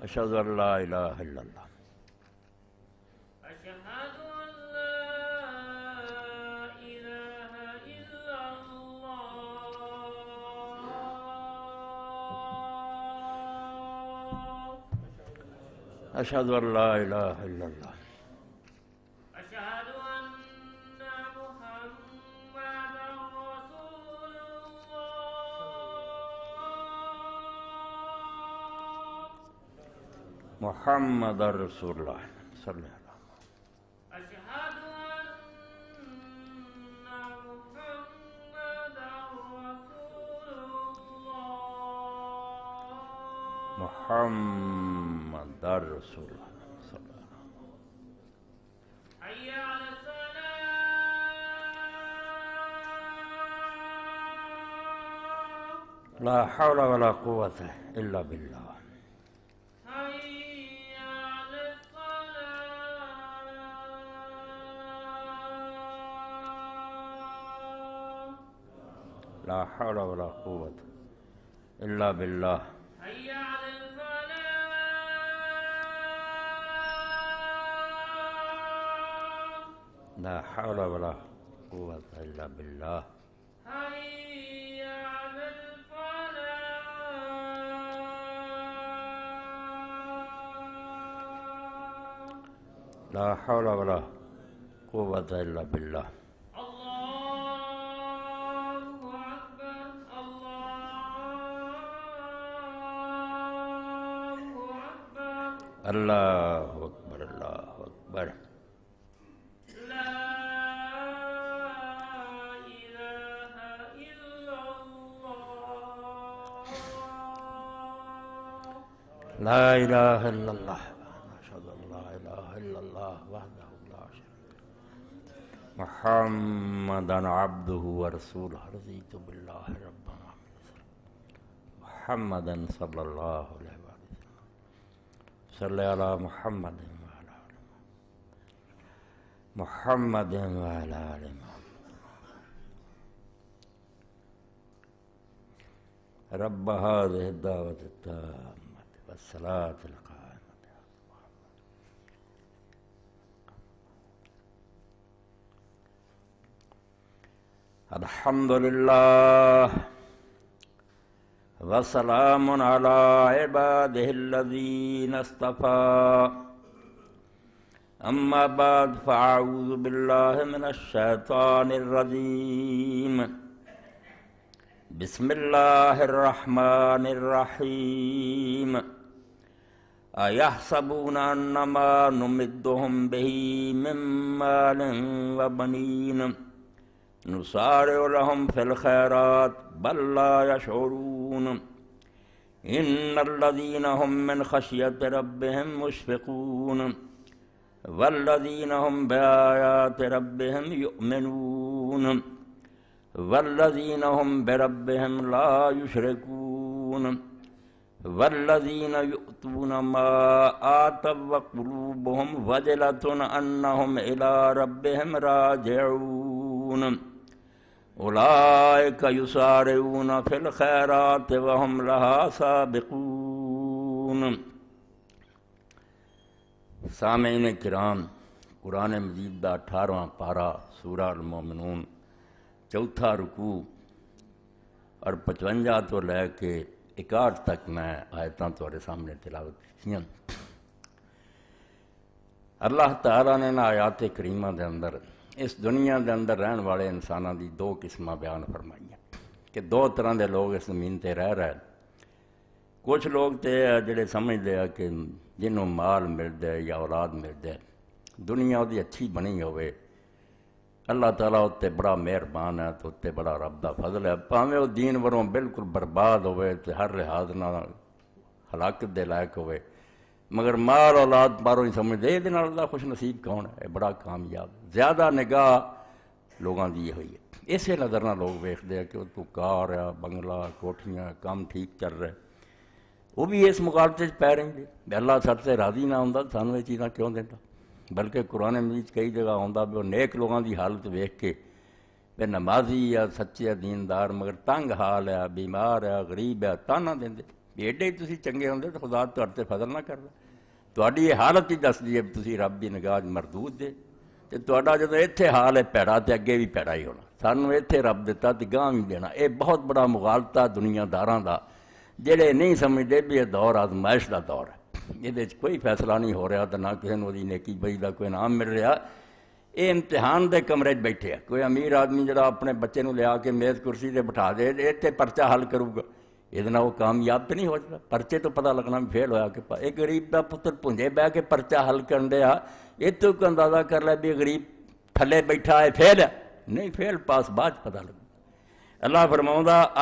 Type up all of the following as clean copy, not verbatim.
اشهد ان لا اله الا اللہ أشهد أن لا إله إلا الله اشهد ان لا اله الا اللہ أشهد أن محمدا رسول الله محمد رسول اللہ صلی اللہ علیہ وسلم أشهد أن محمدا رسول الله محمد رسول اللہ صلی اللہ علیہ وسلم حي على الصلاة لا حول ولا قوة الا باللہ حي على الصلاة لا حول ولا قوة الا باللہ حي على الفلاح لا حول ولا قوة الا باللہ حي على الفلاح لا حول ولا قوة الا باللہ الله أكبر الله أكبر اللہ اکبر لا إله إلا الله لا الہ الا اللہ اشہد ان لا الہ الا اللہ وحدہ لا شریک له محمدا عبدہ ورسولہ رضیت باللہ ربا محمدا صلی اللہ علیہ وآلہ وسلم صلی علی محمد وعلی آل محمد وعلی آل محمد رب هذه الدعوة التامة والصلاة القائمة الحمد لله وسلام على عباده الذين اصطفى أما بعد فأعوذ بالله من الشيطان الرجيم بسم الله الرحمن الرحيم أيحسبون أنما نمدهم به من مال وبنين نسارع لهم في الخيرات بل لا يشعرون إن الذين هم من خشية ربهم مشفقون والذين هم بآيات ربهم يؤمنون والذين هم بربهم لا يشركون والذين يؤتون ما آتوا وقلوبهم وجلة أنهم إلى ربهم راجعون أولئك يسارعون في الخيرات وهم لها سابقون سامعین کرام، قرآن مجید دا 18واں پارہ سورہ المومنون چوتھا رکوع اور 55 تو لے کے 61 تک میں آیتاں تمہارے سامنے تلاوت کی ہیں۔ اللہ تعالیٰ نے نا آیات کریمہ دے اندر اس دنیا دے اندر رہن والے انساناں دی 2 قسماں بیان فرمائی ہیں کہ 2 طرح دے لوگ اس زمین تے رہ رہے۔ کچھ لوگ تے جڑے سمجھتے ہیں کہ جنہوں مال ملتا ہے یا اولاد ملتا ہے، دنیا دی اچھی بنی ہوئے، اللہ تعالیٰ اتنے بڑا مہربان ہے تو اتنے بڑا رب دا فضل ہے، پاویں وہ دین وروں بالکل برباد ہوئے تو ہر لحاظ نہ ہلاکت دے لائق ہوئے، مگر مال اولاد باروں ہی سمجھتے یہ دن اللہ خوش نصیب کون ہے، بڑا کامیاب۔ زیادہ نگاہ لوگاں دی ہوئی ہے، اسی نظر نہ لوگ ویکھتے ہیں کہ وہ تو کار ہے، بنگلہ، کوٹھیاں، کام ٹھیک چل رہے، وہ بھی اس مقابلے پی رہے ہیں۔ اللہ سب سے راضی نہ ہوں سانوں یہ چیزاں کیوں دیتا؟ بلکہ قرآن مجید کئی جگہ آتا بھی وہ نیک لوگوں کی حالت ویکھ کے بھی نمازی یا سچے دیندار مگر تنگ حال ہے، بیمار ہے، غریب ہے، تانا دیں ایڈے ਹੀ ਤੁਸੀਂ ਚੰਗੇ ਹੁੰਦੇ ਤਾਂ ਖੁਦਾ ਤੁਹਾਡੇ ਤੇ ਫਜ਼ਲ ਨਾ ਕਰਦਾ। ਤੁਹਾਡੀ ਇਹ ਹਾਲਤ ਹੀ ਦੱਸਦੀ ਹੈ ਵੀ ਤੁਸੀਂ ਰੱਬ ਦੀ ਨਿਗਾਹ 'ਚ ਮਰਦੂਦ ਦੇ, ਤੇ ਤੁਹਾਡਾ ਜਦੋਂ ਇੱਥੇ ਹਾਲ ਹੈ ਭੈੜਾ ਤੇ ਅੱਗੇ ਵੀ ਭੈੜਾ ਹੀ ਹੋਣਾ। ਸਾਨੂੰ ਇੱਥੇ ਰੱਬ ਦਿੱਤਾ ਤੇ ਗਾਂਹ ਵੀ ਦੇਣਾ। ਇਹ ਬਹੁਤ ਬੜਾ ਮੁਗਾਲਤਾ ਦੁਨੀਆਦਾਰਾਂ ਦਾ, ਜਿਹੜੇ ਨਹੀਂ ਸਮਝਦੇ ਵੀ ਇਹ ਦੌਰ ਆਜ਼ਮਾਇਸ਼ ਦਾ ਦੌਰ ਹੈ, ਇਹਦੇ 'ਚ ਕੋਈ ਫੈਸਲਾ ਨਹੀਂ ਹੋ ਰਿਹਾ ਤੇ ਨਾ ਕਿਸੇ ਨੂੰ ਉਹਦੀ ਨੇਕੀ ਬਈ ਦਾ ਕੋਈ ਇਨਾਮ ਮਿਲ ਰਿਹਾ। ਇਹ ਇਮਤਿਹਾਨ ਦੇ ਕਮਰੇ 'ਚ ਬੈਠੇ ਆ। ਕੋਈ ਅਮੀਰ ਆਦਮੀ ਜਿਹੜਾ ਆਪਣੇ ਬੱਚੇ ਨੂੰ ਲਿਆ ਕੇ ਮੇਜ਼ ਕੁਰਸੀ 'ਤੇ ਬਿਠਾ ਦੇ ਇੱਥੇ ਪਰਚਾ ਹੱਲ ਕਰੂਗਾ, ਇਹਦੇ ਨਾਲ ਉਹ ਕਾਮਯਾਬ ਤਾਂ ਨਹੀਂ ਹੋ ਸਕਦਾ। ਪਰਚੇ ਤੋਂ ਪਤਾ ਲੱਗਣਾ ਵੀ ਫੇਲ ਹੋਇਆ ਕਿ ਇਹ ਗਰੀਬ ਦਾ ਪੁੱਤਰ ਭੁੰਜੇ ਬਹਿ ਕੇ ਪਰਚਾ ਹੱਲ ਕਰਨ ਡਿਆ, ਇੱਥੋਂ ਕੋ ਅੰਦਾਜ਼ਾ ਕਰ ਲੈ ਵੀ ਗਰੀਬ ਥੱਲੇ ਬੈਠਾ ਹੈ ਫੇਲ ਹੈ, ਨਹੀਂ ਫੇਲ ਪਾਸ ਬਾਅਦ 'ਚ ਪਤਾ ਲੱਗਦਾ। ਅੱਲਾਹ ਫਰਮਾਉਂਦਾ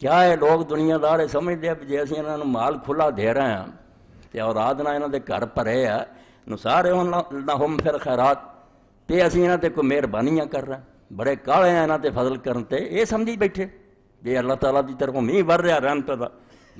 ਕਿਆ ਇਹ ਲੋਕ ਦੁਨੀਆਦਾਰ ਇਹ ਸਮਝਦੇ ਆ ਵੀ ਜੇ ਅਸੀਂ ਇਹਨਾਂ ਨੂੰ ਮਾਲ ਖੁੱਲ੍ਹਾ ਦੇ ਰਹੇ ਹਾਂ ਤੇ ਔਲਾਦ ਨਾਲ ਇਹਨਾਂ ਦੇ ਘਰ ਭਰੇ ਆ ਨੁਸਾਰਿਹੁਮ ਫਿਲ ਖੈਰਾਤ, ਤੇ ਅਸੀਂ ਇਹਨਾਂ 'ਤੇ ਕੋਈ ਮਿਹਰਬਾਨੀਆਂ ਕਰ ਰਹੇ, ਬੜੇ ਕਾਲੇ ਆ ਇਹਨਾਂ 'ਤੇ ਫਜ਼ਲ ਕਰਨ 'ਤੇ, ਇਹ ਸਮਝੀ ਬੈਠੇ ਜੇ ਅੱਲਾਹ ਤਾਲਾ ਦੀ ਤਰਫੋਂ ਮੀਂਹ ਵਰ ਰਿਹਾ ਰਹਿਮਤ ਦਾ,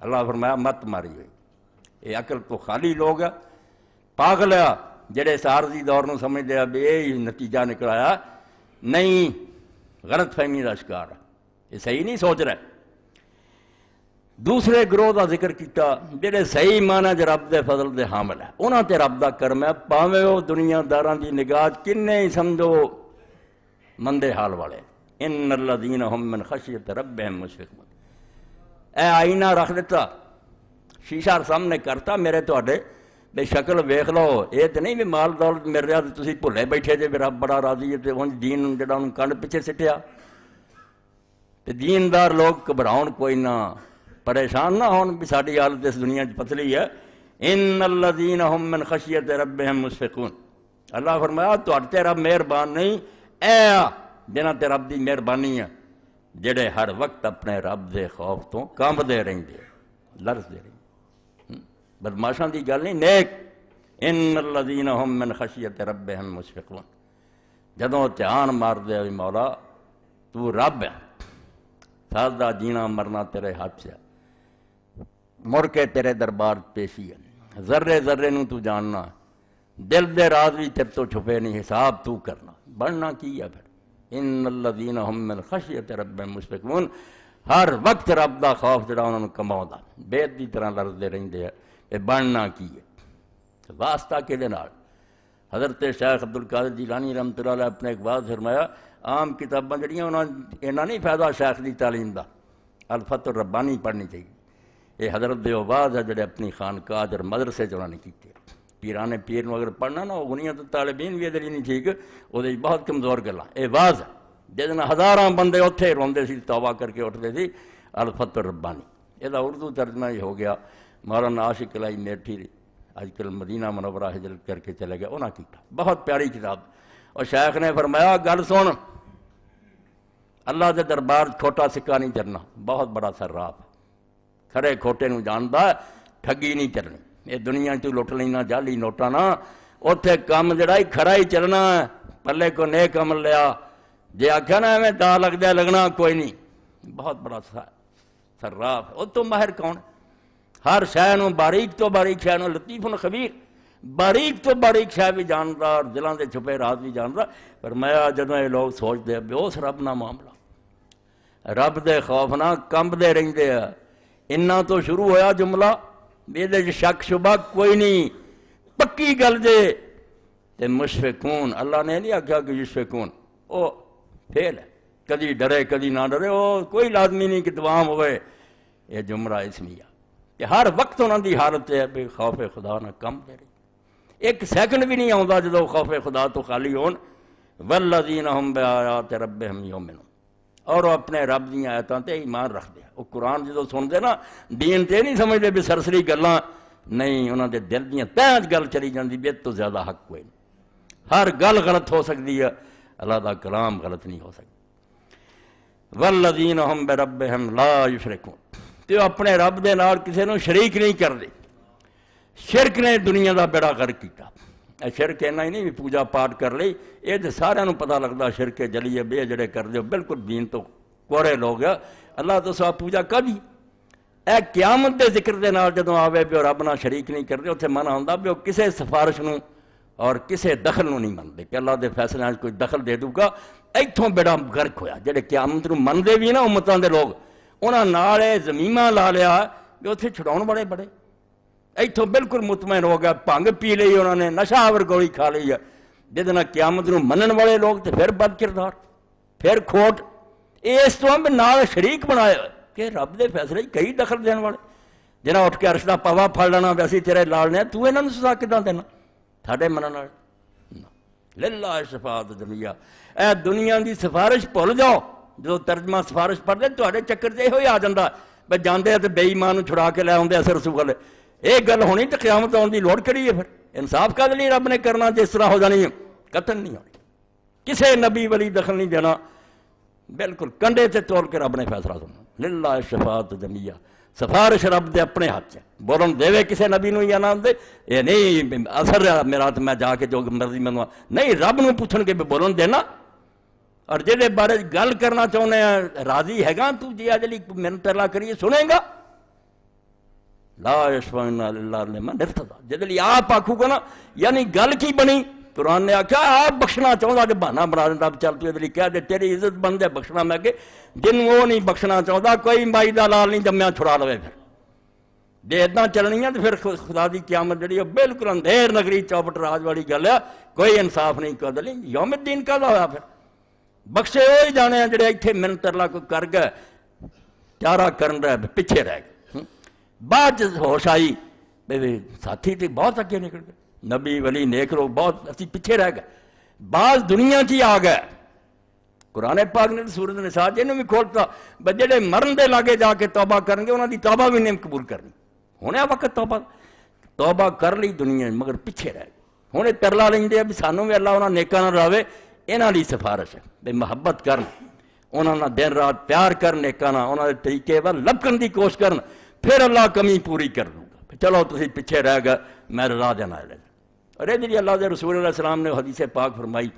ਅੱਲਾਹ ਫਰਮਾਇਆ ਮੱਤ ਮਾਰੀ ਹੋਈ, ਇਹ ਅਕਲ ਤੋਂ ਖਾਲੀ ਲੋਕ ਆ, ਪਾਗਲ ਆ, ਜਿਹੜੇ ਸਾਰਜ਼ੀ ਦੌਰ ਨੂੰ ਸਮਝਦੇ ਆ ਵੀ ਇਹ ਹੀ ਨਤੀਜਾ ਨਿਕਲਾਇਆ। ਨਹੀਂ, ਗਲਤ ਫਹਿਮੀ ਦਾ ਸ਼ਿਕਾਰ, ਇਹ ਸਹੀ ਨਹੀਂ ਸੋਚ ਰਿਹਾ। ਦੂਸਰੇ ਗਰੋਹ ਦਾ ਜ਼ਿਕਰ ਕੀਤਾ ਜਿਹੜੇ ਸਹੀ ਮਾਨਾ 'ਚ ਰੱਬ ਦੇ ਫਜ਼ਲ ਦੇ ਹਾਮਲ ਹੈ, ਉਹਨਾਂ 'ਤੇ ਰੱਬ ਦਾ ਕਰਮ ਹੈ, ਭਾਵੇਂ ਉਹ ਦੁਨੀਆਦਾਰਾਂ ਦੀ ਨਿਗਾਹ 'ਚ ਕਿੰਨੇ ਹੀ ਸਮਝੋ ਮੰਦੇ ਹਾਲ ਵਾਲੇ। ਇਨ الذین هم من خشیۃ ربهم مشفقون। ਇਹ ਆਈਨਾ ਰੱਖ ਦਿੱਤਾ, ਸ਼ੀਸ਼ਾ ਸਾਹਮਣੇ ਕਰਤਾ ਮੇਰੇ ਤੁਹਾਡੇ, ਵੀ ਸ਼ਕਲ ਵੇਖ ਲਓ। ਇਹ ਤਾਂ ਨਹੀਂ ਵੀ ਮਾਲ ਦੌਲਤ ਮਿਲ ਰਿਹਾ ਤੇ ਤੁਸੀਂ ਭੁੱਲੇ ਬੈਠੇ ਜੇ ਵੀ ਰੱਬ ਬੜਾ ਰਾਜ਼ੀ ਹੈ ਤੇ ਹੁਣ ਦੀਨ ਜਿਹੜਾ ਉਹਨੂੰ ਕੰਨ ਪਿੱਛੇ ਸਿੱਟਿਆ। ਤੇ ਦੀਨਦਾਰ ਲੋਕ ਘਬਰਾਉਣ, ਕੋਈ ਨਾ ਪਰੇਸ਼ਾਨ ਨਾ ਹੋਣ ਵੀ ਸਾਡੀ ਹਾਲਤ ਇਸ ਦੁਨੀਆ 'ਚ ਪਤਲੀ ਹੈ। ਇਨ الذین هم من خشیۃ ربهم مشفقون। ਅੱਲਾਹ ਫਰਮਾਇਆ ਤੁਹਾਡੇ 'ਤੇ ਰੱਬ ਮਿਹਰਬਾਨ ਨਹੀਂ, ਇਹ ਜਿਨ੍ਹਾਂ 'ਤੇ ਰੱਬ ਦੀ ਮਿਹਰਬਾਨੀ ਹੈ, ਜਿਹੜੇ ਹਰ ਵਕਤ ਆਪਣੇ ਰੱਬ ਦੇ ਖੌਫ ਤੋਂ ਕੰਬਦੇ ਰਹਿੰਦੇ, ਲਰਜ਼ਦੇ ਰਹਿੰਦੇ। ਬਦਮਾਸ਼ਾਂ ਦੀ ਗੱਲ ਨਹੀਂ, ਨੇਕ। ਇਨ الذین هم من خشیۃ ربهم مشفقون। ਜਦੋਂ ਧਿਆਨ ਮਾਰਦੇ ਆ ਵੀ ਮੌਲਾ ਤੂੰ ਰੱਬ ਹੈ, ਸਾਡਾ ਜੀਣਾ ਮਰਨਾ ਤੇਰੇ ਹੱਥ 'ਚ ਹੈ, ਮੁੜ ਕੇ ਤੇਰੇ ਦਰਬਾਰ ਪੇਸ਼ੀ ਹੈ, ਜ਼ਰਰੇ ਜ਼ਰਰੇ ਨੂੰ ਤੂੰ ਜਾਣਨਾ, ਦਿਲ ਦੇ ਰਾਜ਼ ਵੀ ਤੇਰੇ ਤੋਂ ਛੁਪੇ ਨਹੀਂ, ਹਿਸਾਬ ਤੂੰ ਕਰਨਾ। ਬਣਨਾ ਕੀ ਹੈ ਫਿਰ? ਇਨ الذین هم من خشیۃ ربهم مشفقون। ਹਰ ਵਕਤ ਰੱਬ ਦਾ ਖੌਫ ਜਿਹੜਾ ਉਹਨਾਂ ਨੂੰ ਕਮਾਉਂਦਾ, ਬੇਦ ਦੀ ਤਰ੍ਹਾਂ ਲੜਦੇ ਰਹਿੰਦੇ ਆ। ਇਹ ਬਣਨਾ ਕੀ ਹੈ? ਵਾਸਤਾ ਕਿਹਦੇ ਨਾਲ? حضرت شیخ عبد القادر جیلانی رحمۃ اللہ علیہ اپنے ایک واضح فرمایا عام کتاباں جڑیاں انہاں اینا نہیں فائدہ شیخ دی تعلیم دا، الفتح الربانی پڑھنی چاہیے۔ یہ حضرت دے واز ہے جڑے اپنی خانقاہ اور مدرسے چ انہاں نے کیتے، پیرانے پیر نو اگر پڑھنا نا غنیت طالبین بھی ادھر نہیں ٹھیک، وہ بہت کمزور گلاں۔ یہ واز جس نے ہزاراں بندے اوتھے روندے سی، توبہ کر کے اٹھتے سی، الفتح الربانی۔ یہ اردو ترجمہ ہی ہو گیا، مولانا عاشق الہی میٹھی آج کل مدینہ منورہ ہجرت کر کے چلے گئے، انہاں کیتا، بہت پیاری کتاب۔ اور شیخ نے فرمایا گل سن، اللہ دے دربار کھوٹا سکہ نہیں چلنا، بہت بڑا سراف، کھڑے کھوٹے نو جاندا، ٹھگی نہیں چلنی، یہ دنیا چ لٹ لینا جعلی نوٹاں نا، اوتھے کام جڑا ہی کھڑا ہی چلنا، پلے کو نیک عمل لیا، جے آکھیا نا ایویں دا لگدا لگنا کوئی نہیں، بہت بڑا سراف۔ او تو ماہر کون؟ ہر شے نو باریک تو باریک شے نو لطیف خبیر، باریک تو باریک شے بھی جاندا اور دلاں دے چھپے راز بھی جاندا۔ فرمایا جدوں یہ لوگ سوچدے بے اس رب نہ معاملہ، رب دے خوف نہ کمبدے رہندے آ، انہاں تو شروع ہویا جملہ، یہ شک شبہ کوئی نہیں، پکی گل جے تے مشفقون۔ اللہ نے نہیں آکھیا کہ یشفقون، او فعل ہے، کدی ڈرے کدی نہ ڈرے، او کوئی لازمی نہیں کہ دوام ہوئے، یہ جملہ اسمیہ کہ ہر وقت انہاں دی حالت ہے بے خوف خدا نہ کم دے رہی، ایک سیکنڈ بھی نہیں آਉਂਦਾ ਜਦੋਂ خوف خدا تو خالی ہون۔ والذین هم بآیات ربهم یؤمنون، اور وہ اپنے رب دی آیتاں تے ایمان رکھدے، وہ قرآن جدوں سنتے نا دین تے نہیں سمجھدے بھی سرسری گلاں، نہیں، انہاں دے دل دیاں تہاں گل چلی جاندی بھی تو زیادہ حق کوئی نہیں، ہر گل غلط ہو سکتی ہے، اللہ دا کلام غلط نہیں ہو سکتا۔ والذین هم بربهم لا یشرکون، تے اپنے رب دے نال کسے نوں شریک نہیں کردے۔ شرک نے دنیا دا بیڑا غرق کیتا۔ شرک اینا ہی نہیں بھی پوجا پاٹ کر لئی، یہ تے سارے نوں پتہ لگدا شرک جلی ہے، بے جڑے کردے ہو بالکل دین تو کوڑے لوگ ہے، اللہ تو سوا پوجا کبھی اے قیامت دے ذکر دے نال جدوں آوے بھی رب نال شریک نہیں کردے، اوتھے منع ہوندا بھی کسے سفارش نوں اور کسے دخل نو نہیں منتے کہ اللہ دے فیصلے کوئی دخل دے دوں گا. ایتھوں بیڑا گرک ہویا. جڑے قیامت نو منتے بھی نا امتاں دے لوگ انہاں نال زمیمہ لا لیا کہ اتنے چھڑاؤن بڑے بڑے. ایتھوں بالکل مطمئن ہو گیا. بھنگ پی لئی انہوں نے, نشہ آور گولی کھا لی ہے. جہد نال قیامت نو منن والے لوگ تے پھر بد کردار, پھر کھوٹ. اس تو ہم نال شریک بنایا کہ رب دے فیصلے کئی دخل دین والے. جنہاں اٹھ کے عرش دا پوا پھڑ لینا بھی اسی تیرے لال نے, تو انہاں نوں سزا کداں دینا ساڈے منن والے. للہ شفاعت جمیعہ. اے دنیا دی سفارش بھول جاؤ. جو ترجمہ سفارش پڑھتے تھوڑے چکر سے یہ آ جاتا بھائی جانے تو بے ایمان نوں چھڑا کے لے آتے اثر رسول. یہ گل ہونی تو قیامت آن کی لوڑ کری ہے. پھر انصاف کا لیے رب نے کرنا جس طرح ہو جانی ہے. قتل نہیں ہونی, کسے نبی ولی دخل نہیں دینا, بالکل کنڈے سے توڑ کے رب نے فیصلہ سننا. للہ شفاعت جمیعہ. سفارش رب دے اپنے ہاتھ ہے. بولن دے کسے نبی نوں یا نہ دے یہ نہیں اثر میرا تو میں جا کے جو مرضی منوا نہیں, رب نوں پوچھن کے بولن دینا. اور جہے بارے گل کرنا چاہنے ہیں راضی ہے گا تو جی اجلی محنت اللہ کریے سنے گا. لا یشفعون الا لمن ارتضی. جدلی آپ آکھو گا نا یعنی گل کی بنی. قرآن نے آکھا آپ بخشنا چاہتا کہ بہانا بنا دینا. اب چل تو ادلی کہہ دے تیری عزت بن دے بخشنا. میں کہ جن وہ نہیں بخشنا چاہتا کوئی مائی دا لال نہیں جمیا چھڑا لوے. پھر جی اداں چلنی ہے تو پھر خدا دی قیامت جڑی ہے بالکل اندھیر نگری چوپٹ راج والی گل ہے. کوئی انصاف نہیں کر دلی. یوم الدین کا ہوا پھر بخشے وہی جانے ہیں جڑے اتنے منت اللہ کو کر گئے چارہ کرن رہے پیچھے رہ گئے. بعد ہوش آئی ساتھی تو بہت اگے نکل گئے. نبی ولی نیک لوگ بہت اسی پیچھے رہ گئے. بعض دنیا چی آ گئے. قرآن پاک نے سورۃ النساء جنہوں بھی کھولتا بس جڑے مرن دے لاگے جا کے توبہ کریں گے انہوں دی توبہ بھی نہیں قبول کرنی. ہونے وقت توبہ کر لی دنیا مگر پیچھے رہ گئے. ہونے ترلا لیں دے بھی سانوں بھی اللہ انہوں نیکاں نہ راوے. انہاں دی سفارش ہے بے محبت کرن, انہاں نہ دن رات پیار کرن, نیکاں نہ انہاں دے طریقے ول لبکن دی کوشش کرن, پھر اللہ کمی پوری کر دوں گا. چلو تسی پیچھے رہ گئے میں رضا دینا لے. اور یہ جی اللہ دے رسول علیہ السلام نے حدیث پاک فرمائی.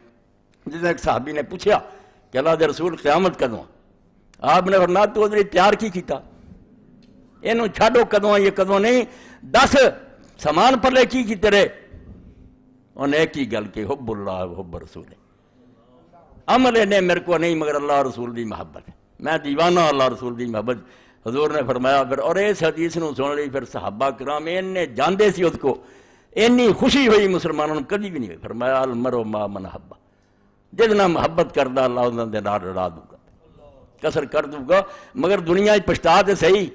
جس ایک صحابی نے پوچھا کہ اللہ دے رسول قیامت کدوں؟ آپ نے فرمایا تو ادھر تیار کی کیتا اینوں چھاڑو کدوں یہ کدوں نہیں. 10 سامان پلے کی تیرے انہیں ایک ہی گل کہ حب اللہ حب رسول. عمل نے میرے کو نہیں مگر اللہ رسول دی محبت. میں دیوانہ اللہ رسول دی محبت. حضور نے فرمایا پھر اور اس حدیث نو سن لی پھر صحابہ کرام نے جاندے سی اس کو اینی خوشی ہوئی مسلمانوں نے کبھی بھی نہیں ہوئی. فرمایا المرء مع من احب. جتنا محبت کردا اللہ انہاں دے نال رلا دوں گا, کسر کر دوں گا. مگر دنیا پچھتا تے صحیح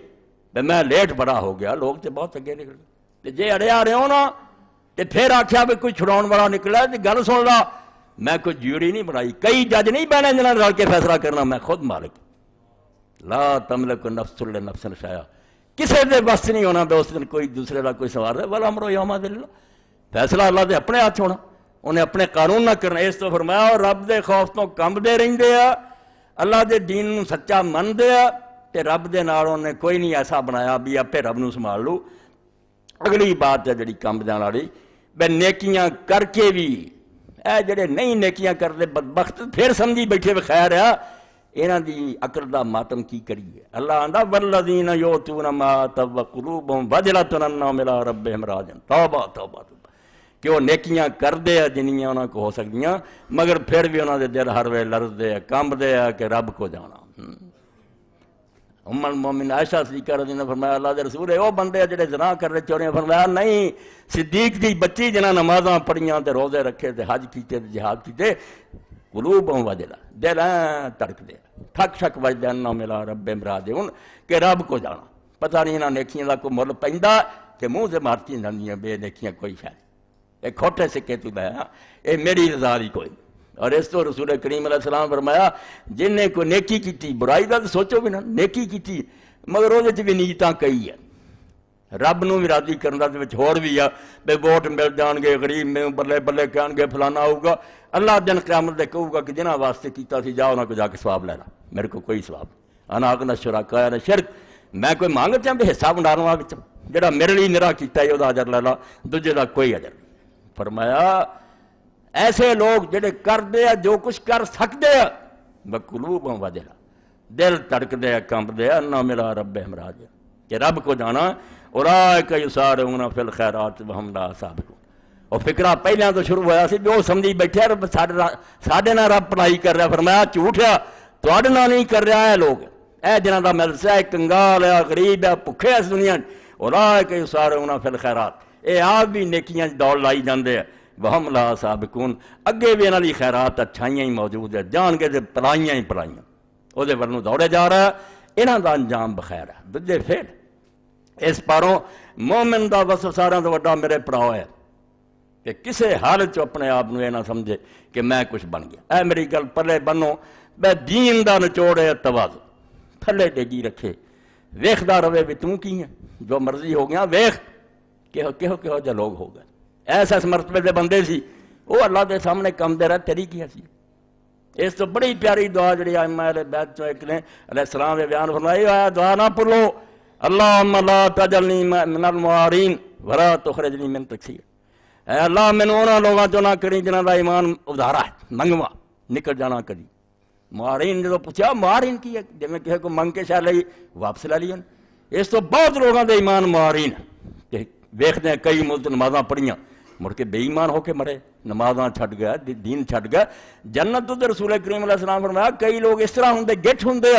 میں لیٹ بڑا ہو گیا. لوگ تے بہت اگے نکل گئے. جے اڑیا رہے ہو نا تے پھر آکھیا بھی کوئی چھڑاؤن والا نکلا تے گل سن لا. میں کوئی جیوڑی نہیں بنائی, کئی جج نہیں بہنے جنہاں رل کے فیصلہ کرنا. میں خود مالک. لا تملک نفس لنفس شیئا. کسے دے بس نہیں ہونا بے اس دن کوئی دوسرے کا کوئی سوار ہے. والامر یومئذ للہ. فیصلہ اللہ دے اپنے ہاتھ ہونا, انہیں اپنے قانون نہ کرنا. اس تو فرمایا اور رب دے خوف تو کمبدے رہندے آ, اللہ دے دین نو سچا مندے آ تے رب دے نال انہیں کوئی نہیں ایسا بنایا بھی آپے رب نو سنبھال لو. اگلی بات ہے جڑی کمب جان والی بے نیکیاں کر کے بھی اے جڑے نہیں نیکیاں کرتے بدبخت پھر سمجھی بیٹھے بخیر ہے انہاں دی عقل دا ماتم کی کریے. اللہ آندا والذین یؤتون ما آتوا وقلوبہم وجلۃ انہم الی ربہم راجعون. توبہ توبہ توبہ کہ وہ نیکیاں کردے ہیں جنیاں انہاں کو ہو سکدیاں مگر پھر بھی انہاں دے دل ہر ویلے لرزدے ہیں کمبدے ہیں کہ رب کو جانا. ام المومن عائشہ صدیقہ رضی اللہ عنہا فرمایا اللہ دے رسول ہے وہ بندے جڑے زنا کر رہے چوریاں. فرمایا نہیں, صدیق دی بچی جنہاں نمازاں پڑھیاں تے روزے رکھے تے حج کیتے تے جہاد کیتے قلوبہم وجلہ دل تڑک دے ٹھک ٹھک وجدے انہم الی ربہم راجعون کہ رب کو جانا. پتہ نہیں انہاں نیکیاں دا کوئی مل پیندا کہ منہ سے مارتی جاندیاں بے نیکیاں کوئی شاید. یہ کھوٹے سکے تو لے یہ میری رضا دی کوئی. اور اس تو رسول کریم علیہ السلام فرمایا جن نے کوئی نیکی کیتی برائی دا تو سوچو بھی نہ نیکی کیتی مگر وہ بھی نیتاں کئی ہے رب نو بھی راضی کرن دا وچ ہور بھی ہے بے ووٹ مل جان گے غریب میں بلے بلے کہن گے فلانا ہوگا. اللہ دن قیامت دے کہوں گا کہ جنہاں واسطے کیتا سی جاؤ انہاں کو جا کے ثواب لینا. میرے کو کوئی ثواب انا اغنی الشرکاء عن الشرک. میں کوئی مانگ چاہ بھی حصہ ونڈانا وچ جڑا میرے لیے نرا کیتا ہے وہ اجر لے لا دوجے دا کوئی اجر نہیں. فرمایا ایسے لوگ جڑے کر دے جو کچھ کر سکتے ہیں بقلوبہم وجلہ دل تڑک دے کمب دے انہم الی ربہم راجعون کہ رب کو جانا. اولئک یسارعون فی الخیرات وہم لا سابقون. وہ فکرہ پہلے تو شروع ہوا سی بھی وہ سمجھی بیٹھے ساڈے نال رب پڑھائی کر رہا، فرمایا جھوٹ ہے، تواڈے نال نہیں کر رہا ہے لوگ، اے جنہاں دا مدرسہ ہے کنگال ہے، غریب ہے، بھکھے اس دنیا اولئک یسارعون فی الخیرات، اے آپ بھی نیکیاں دوڑ لائی جاندے ہیں، وہم لا سابقون، اگے بھی انہاں دی خیرات اچھائیاں ہی موجود ہے، جان کے پلائیاں ہی پلائیاں وہ دے ورنوں دوڑے جا رہا ہے، انہاں دا انجام بخیر ہے۔ دجے پھر اس پاروں مومن دا وصف سارا تو وڈا میرے پڑاؤ ہے کہ کسے حالت چ اپنے آپ یہ نہ سمجھے کہ میں کچھ بن گیا۔ اے میری گل پلے بنو، بے دین دا نچوڑ ہے توازو، تھلے ڈیگی رکھے، ویکھدا رہے بھی توں کی ہے، جو مرضی ہو گیا ویکھ کہو جا لوگ ہو گئے، ایس مرتبے دے بندے سی وہ اللہ دے سامنے کم دے رہا، تیری کی حیثیت۔ اس تو بڑی پیاری دعا جڑی ائمہ اہل بیت چوں ایک نے علیہ السلام نے بیان فرمائی، آیا دعا نہ بھولو، اللہم لا تجلنی من المعارین ولا تخرجنی من تکثیر، اے اللہ مینوں انہاں لوگاں چوں نہ کری جنہاں دا ایمان ادھارا ہے، منگوا نکل جانا کدی۔ معارین جدوں پوچھا معارین کی ہے، جویں کسی کو منگ کے شاہ لئی واپس لے لئی، اس تو بہت لوگاں دے ایمان معارین کہ ویکھدے ہیں کئی ملت نمازاں پڑھیاں مڑ کے بے ایمان ہو کے مرے، نمازاں چھڈ گیا، دین چھڈ گیا۔ جنت تو رسول کریم علیہ السلام فرمایا کئی لوگ اس طرح ہوندے گٹھ ہوندے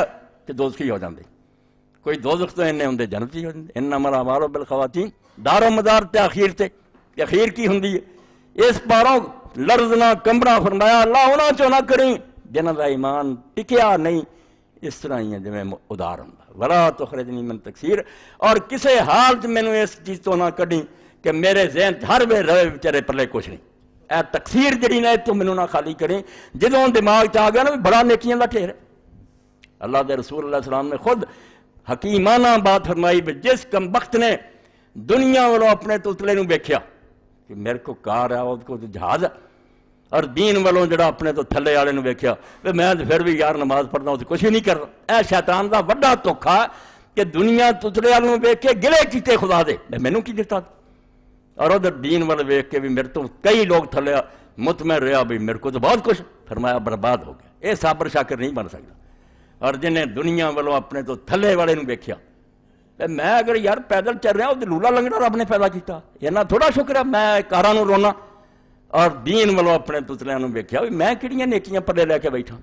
کہ دوزخی ہو جاندے، کوئی دوزخ تو انہیں ہوندے جنتی ہو جاندے۔ انما الاعمال بالخواتیم، دار و مدار تے اخیر تے، اخیر کی ہوندی ہے۔ اس پاروں لرزنا کمبنا فرمایا اللہ انہاں چوں نہ کریں جنہاں دا ایمان ٹکیا نہیں، اس طرح ہی ہے جویں ادار ہوندا، ولا تخرجنی من تکثیر، اور کسے حال چ مینوں اس چیز تو نہ کڈی کہ میرے ذہن ہر وے رہے بیچارے پلے کچھ نہیں، اے تکثیر جڑی نے تو مینوں نہ خالی کریں۔ جدوں دماغ چ آ گیا نا بڑا نیکیاں دا ٹھیر ہے، اللہ دے رسول اللہ علیہ السلام نے خود حکیمانہ بات فرمائی بھی جس کم بخت نے دنیا والوں اپنے تتلے نوں ویکھیا کہ میرے کو کار ہے اس کو جہاز ہے، اور دین والوں جڑا اپنے تو تھلے والے نوں ویکھیا کہ میں پھر بھی یار نماز پڑھنا اس کچھ ہی نہیں کرنا۔ اے شیطان دا وڈا دھوکھا کہ دنیا تتلے والوں ویکھ کے گلے کیتے خدا دے مینوں کی دتا، اور ادھر دین والے ویکھ کے بھی میرے تو کئی لوگ تھلے مطمئن رہا بھی میرے کو تو بہت کچھ، فرمایا برباد ہو گیا۔ یہ صابر شاکر نہیں بن سکتا۔ اور جنہیں دنیا والوں اپنے تو تھلے والے نوں ویکھیا میں اگر یار پیدل چل رہا وہ لولا لنگڑا رب نے پیدا کیتا، یہ تھوڑا شکر ہے میں کاراں نوں رونا، اور دین والوں اپنے تتلیاں نوں ویکھیا بھی میں کہڑیاں نیکیاں پلے لے کے بیٹھا۔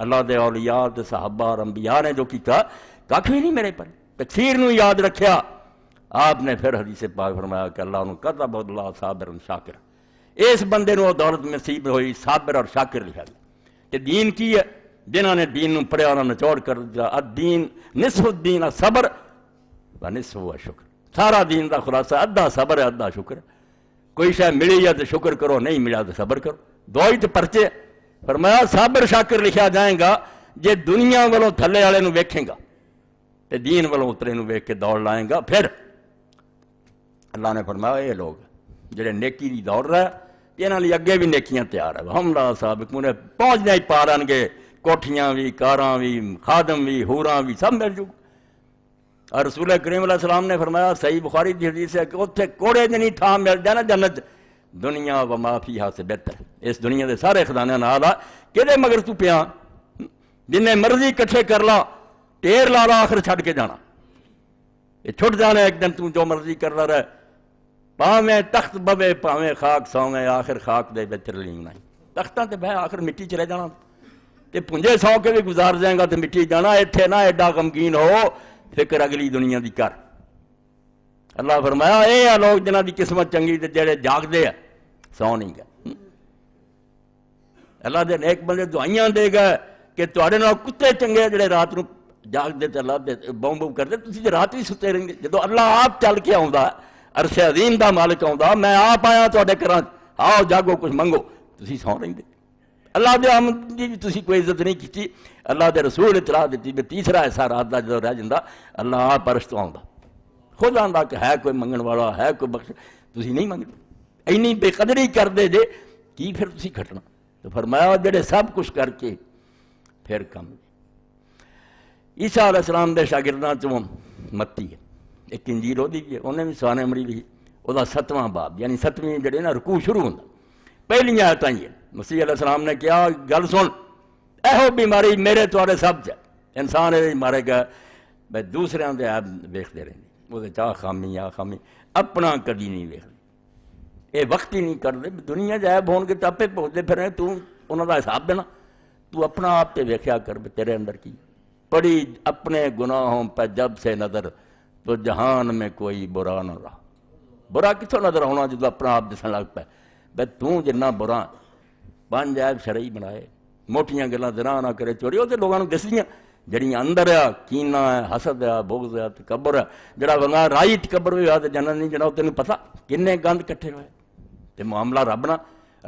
اللہ دے اولیاء تے صحابہ اور انبیاء نے جو کیتا ککھ بھی نہیں میرے پر، تکثیر نوں یاد رکھیا۔ آپ نے پھر حدیث پاک فرمایا کہ اللہ انہوں کتب اللہ صابر شاکر، اس بندے نوں دولت نصیب ہوئی صابر اور شاکر لکھا گیا۔ کہ دین کی ہے، جنہوں نے دین نوں پڑھیا انہوں نے نچوڑ کر دیا، الدین نصف الدین صبر و نصف ہوا شکر، سارا دین دا خلاصہ ادھا صبر ہے ادھا شکر ہے۔ کوئی شے ملی ہے تو شکر کرو، نہیں ملا تو صبر کرو، دو ہی تو پرچے۔ فرمایا صابر شاکر لکھا جائے گا جے دنیا والوں تھلے والے نوں ویکھیں گا تے دین والوں اترے نوں ویکھ کے دوڑ لائیں گا۔ پھر اللہ نے فرمایا یہ لوگ جڑے نیکی دی دوڑ رہے انہاں لئی اگے بھی نیکیاں تیار ہے، ہم لا سابقون، پہنچنے ہی پا لین گے، کوٹھیاں بھی، کاراں بھی، خادم بھی، حوراں بھی، سب مل جوں۔ اور رسول کریم علیہ السلام نے فرمایا صحیح بخاری دی حدیث ہے کہ اتنے کوڑے جنی تھاں مل جائے نا جنت، دنیا و ما فیہا سے بہتر، اس دنیا دے سارے خزانے نال آ کہدے مگر تو پیا جنہیں مرضی کٹھے کر لا ٹیر لا لا آخر چھڈ کے جانا، یہ چھٹ جانا ایک دن، تو جو مرضی کر لا رہے، پاویں تخت بوے پاویں خاک سویں، آخر خاک دے بہتر لینا، تختاں تے بہ آخر مٹی چ رہ جانا، تے پنجے سو کے بھی گزار جائیں گا تو مٹی جانا، ایتھے نہ ایڈا غمگین ہو، فکر اگلی دنیا دی کر۔ اللہ فرمایا اے لوگ جنہاں دی قسمت چنگی تے جڑے جاگدے ہیں سو نہیں گئے۔ اللہ دے نیک بندے دعائیاں دے گئے کہ تواڈے نال کتے چنگے جڑے رات نوں جاگدے تے اللہ دے بوم بوم کردے، تسی تے رات بھی ستے رہندے، جدوں اللہ آپ چل کے آوندا عرش عظیم دا مالک آوندا، میں آپ آیا تواڈے گھراں، آؤ جاگو کچھ منگو، تسی سو رہندے۔ اللہ دے آمد دی بھی تسی کوئی عزت نہیں کیتی، اللہ دے رسول اطلاع دیتی بھی تیسرا ایسا رات دا جدوں رہ جاندا اللہ آپ عرش تو آوندا، خود آندا کہ ہے کوئی منگن والا، ہے کوئی بخش، تسی نہیں منگدے، اینی بے قدری کر دے جے کی پھر تسی کھٹنا۔ تو فرمایا جڑے سب کچھ کر کے پھر کم۔ عیسیٰ علیہ السلام دے شاگرداں چوں متی ہے ایک انجیل دی بھی ہے، انہیں بھی سوانے مڑی لکھی، وہ 7واں باب یعنی 7ویں جڑے نا رکوع شروع ہوندا، پہلی آیتاں ہی ہے۔ مسیح علیہ السلام نے کیا گل سن، ایہو بیماری میرے تواڈے سب چ، انسان یہ مارے گا بھائی دوسرے دے عیب ویکھدے رہندے، وہ چاہ خامی آ خامی، اپنا کدی نہیں ویکھدے۔ یہ وقت ہی نہیں کرتے، دنیا جائب ہون گے تو آپ پہنچتے پھر تو انہوں کا حساب دینا، تو اپنا آپ تے ویکھیا کر بھی تیرے اندر کی پڑی اپنے گناہوں پہ جب سے نظر تو جہان میں کوئی برا نہ رہا۔ برا کتوں نظر آنا جدو اپنا آپ دسن لگ پہ بھائی تو جنہ برا، پانچ عیب شرعی بنائے، موٹیاں گلاں زنا نہ کرے، چوری وہ تو لوگوں دس دیاں جڑیاں اندر ہے، کینہ ہے، حسد ہے، بغض ہے، تکبر ہے، جڑا بندہ رائی تکبر بھی ہے تو جنت نہیں جڑا تینوں پتہ کنے گند کٹھے ہوئے تے معاملہ رب نہ